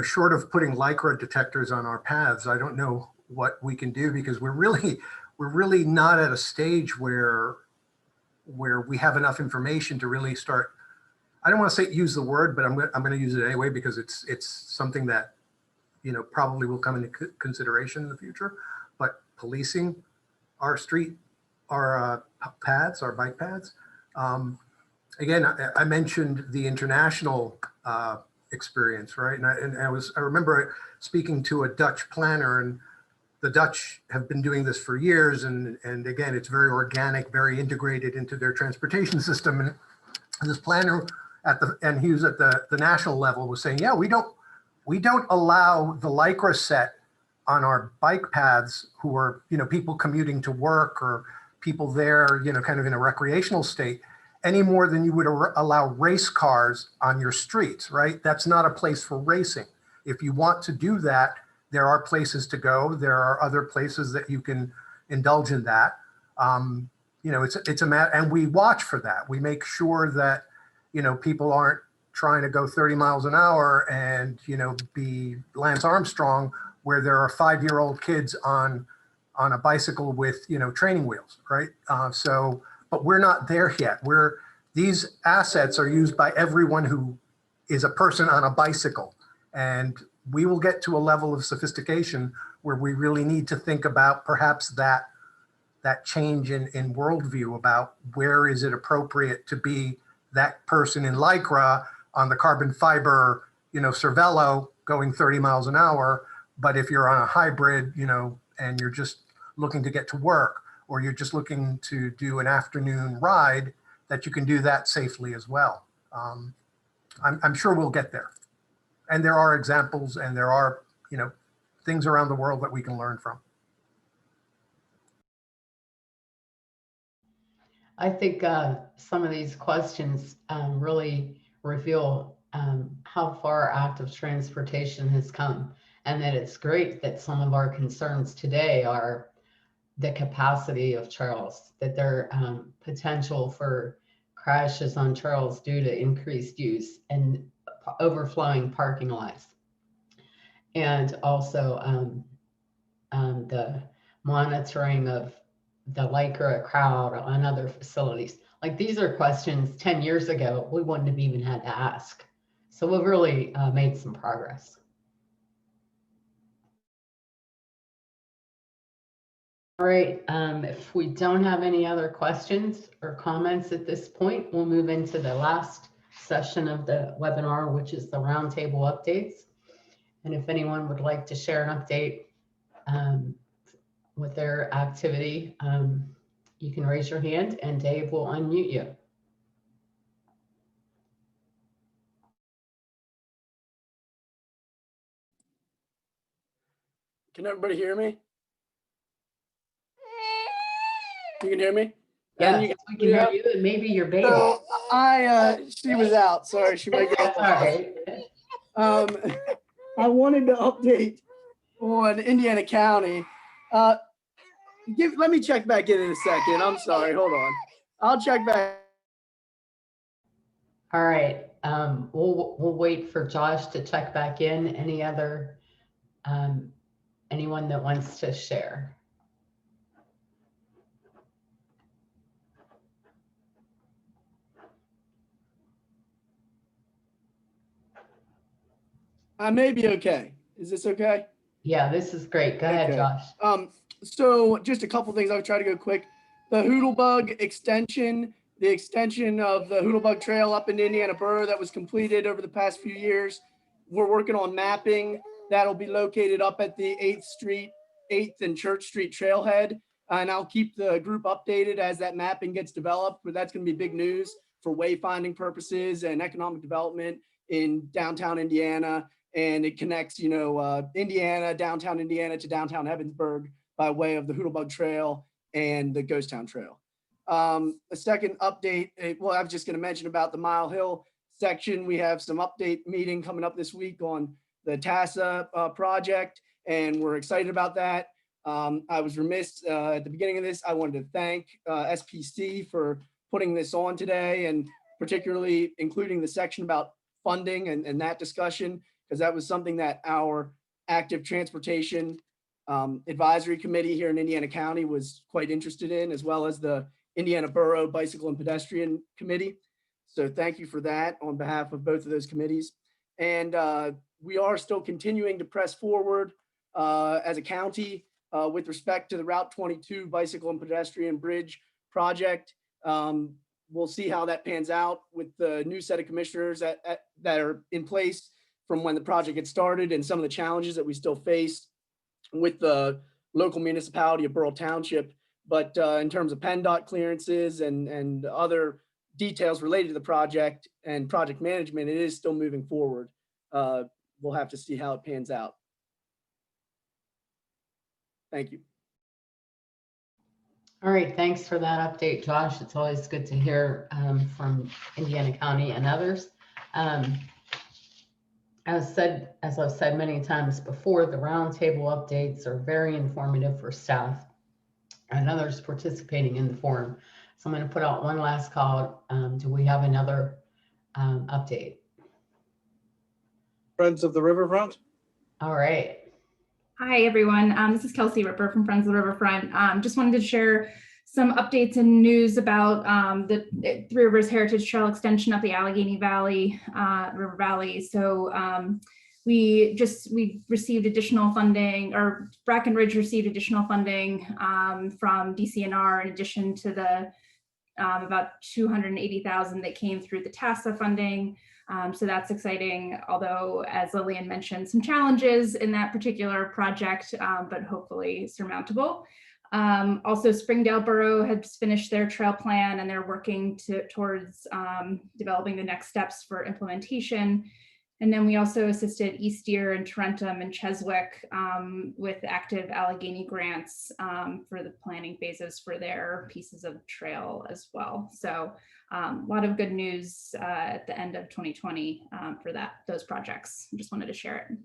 Short of putting Lycra detectors on our paths, I don't know what we can do, because we're really not at a stage where we have enough information to really start. I don't want to say use the word, but I'm going to use it anyway, because it's something that probably will come into consideration in the future. But policing our paths, our bike paths. Again, I mentioned the international experience, right? And I remember speaking to a Dutch planner, and the Dutch have been doing this for years. And again, it's very organic, very integrated into their transportation system. And this planner and he was at the national level, was saying, yeah, we don't allow the Lycra set on our bike paths who are, people commuting to work or people there, kind of in a recreational state, any more than you would allow race cars on your streets, right? That's not a place for racing. If you want to do that, there are places to go. There are other places that you can indulge in that. You know, it's a matter, and we watch for that. We make sure that, you know, people aren't trying to go 30 miles an hour and, you know, be Lance Armstrong, where there are 5-year-old kids on a bicycle with, you know, training wheels, right? But we're not there yet. These assets are used by everyone who is a person on a bicycle. And we will get to a level of sophistication where we really need to think about perhaps that change in worldview about where is it appropriate to be that person in Lycra on the carbon fiber, you know, Cervelo going 30 miles an hour. But if you're on a hybrid, you know, and you're just looking to get to work, or you're just looking to do an afternoon ride, that you can do that safely as well. I'm sure we'll get there. And there are examples, and there are, you know, things around the world that we can learn from. I think some of these questions really reveal how far active transportation has come, and that it's great that some of our concerns today are the capacity of trails, that there potential for crashes on trails due to increased use and overflowing parking lots, and also the monitoring of the Lycra crowd on other facilities. Like, these are questions 10 years ago we wouldn't have even had to ask. So we've really made some progress. All right, if we don't have any other questions or comments at this point, we'll move into the last session of the webinar, which is the roundtable updates. And if anyone would like to share an update with their activity, you can raise your hand and Dave will unmute you. Can everybody hear me? You can hear me? Yeah, we can hear you, and maybe your baby. So she was out. Sorry, she might get. All right. I wanted to update on Indiana County. Let me check back in a second. I'm sorry. Hold on. I'll check back. All right. We'll wait for Josh to check back in. Any other anyone that wants to share? I may be okay. Is this okay? Yeah, this is great. Go ahead, Josh. So just a couple things. I'll try to go quick. The Hoodlebug Extension, the extension of the Hoodlebug Trail up in Indiana Borough that was completed over the past few years. We're working on mapping. That'll be located up at the 8th and Church Street trailhead. And I'll keep the group updated as that mapping gets developed, but that's going to be big news for wayfinding purposes and economic development in downtown Indiana. And it connects, you know, downtown Indiana to downtown Evansburg by way of the Hoodlebug Trail and the Ghost Town Trail. A second update, well, I was just going to mention about the Mile Hill section. We have some update meeting coming up this week on the TASA project, and we're excited about that. I was remiss at the beginning of this. I wanted to thank SPC for putting this on today, and particularly including the section about funding and that discussion, because that was something that our active transportation advisory committee here in Indiana County was quite interested in, as well as the Indiana Borough Bicycle and Pedestrian Committee. So thank you for that on behalf of both of those committees. And we are still continuing to press forward as a county with respect to the Route 22 Bicycle and Pedestrian Bridge project. We'll see how that pans out with the new set of commissioners that are in place from when the project gets started, and some of the challenges that we still face with the local municipality of Burrell Township. But in terms of Penndot clearances and other details related to the project and project management, it is still moving forward. We'll have to see how it pans out. Thank you. All right, thanks for that update, Josh. It's always good to hear from Indiana County and others. As I've said many times before, the roundtable updates are very informative for staff and others participating in the forum. So I'm going to put out one last call. Do we have another update? Friends of the Riverfront? All right. Hi, everyone. This is Kelsey Ripper from Friends of the Riverfront. Just wanted to share some updates and news about the Three Rivers Heritage Trail extension up the Allegheny Valley, River Valley. So we received additional funding, or Brackenridge received additional funding from DCNR in addition to the about $280,000 that came through the TASA funding. So that's exciting, although, as Lillian mentioned, some challenges in that particular project, but hopefully surmountable. Also, Springdale Borough has finished their trail plan and they're working towards developing the next steps for implementation. And then we also assisted Eastier and Tarentum and Cheswick with active Allegheny grants for the planning phases for their pieces of trail as well. So a lot of good news at the end of 2020 for those projects. I just wanted to share it.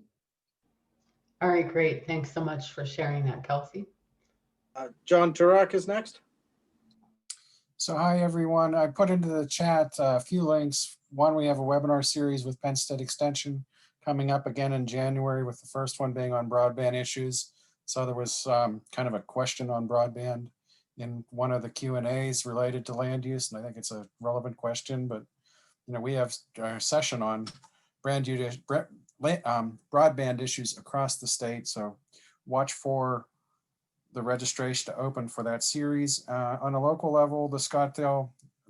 All right, great. Thanks so much for sharing that, Kelsey. John Turok is next. So hi, everyone. I put into the chat a few links. One, we have a webinar series with Penn State Extension coming up again in January, with the first one being on broadband issues. So there was kind of a question on broadband in one of the Q&As related to land use, and I think it's a relevant question. But we have our session on broadband issues across the state. So watch for the registration to open for that series. On a local level, the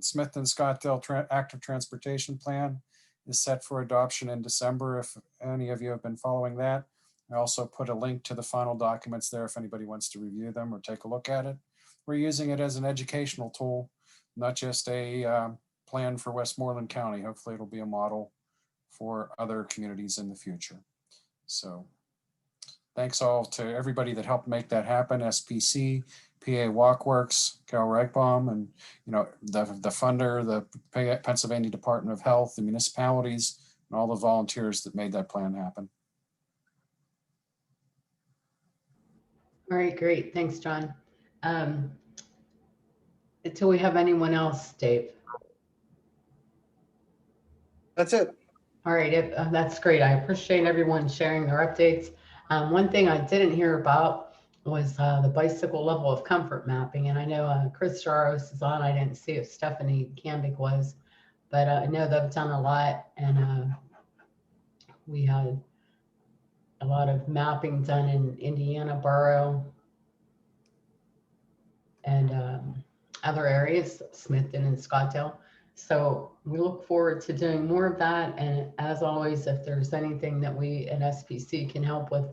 Smithton-Scottsdale Active Transportation Plan is set for adoption in December, if any of you have been following that. I also put a link to the final documents there if anybody wants to review them or take a look at it. We're using it as an educational tool, not just a plan for Westmoreland County. Hopefully it'll be a model for other communities in the future. So thanks all to everybody that helped make that happen, SPC, PA Walkworks, Carol Reichbaum, and the funder, the Pennsylvania Department of Health, the municipalities, and all the volunteers that made that plan happen. All right, great. Thanks, John. Until we have anyone else, Dave. That's it. All right, that's great. I appreciate everyone sharing their updates. One thing I didn't hear about was the bicycle level of comfort mapping. And I know Chris Jaros is on. I didn't see if Stephanie Cambic was, but I know they've done a lot. And we had a lot of mapping done in Indiana Borough and other areas, Smithton and Scottsdale. So we look forward to doing more of that. And as always, if there's anything that we at SPC can help with,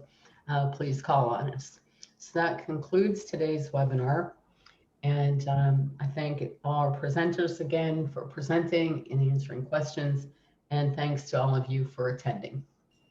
please call on us. So that concludes today's webinar. And I thank all our presenters again for presenting and answering questions. And thanks to all of you for attending.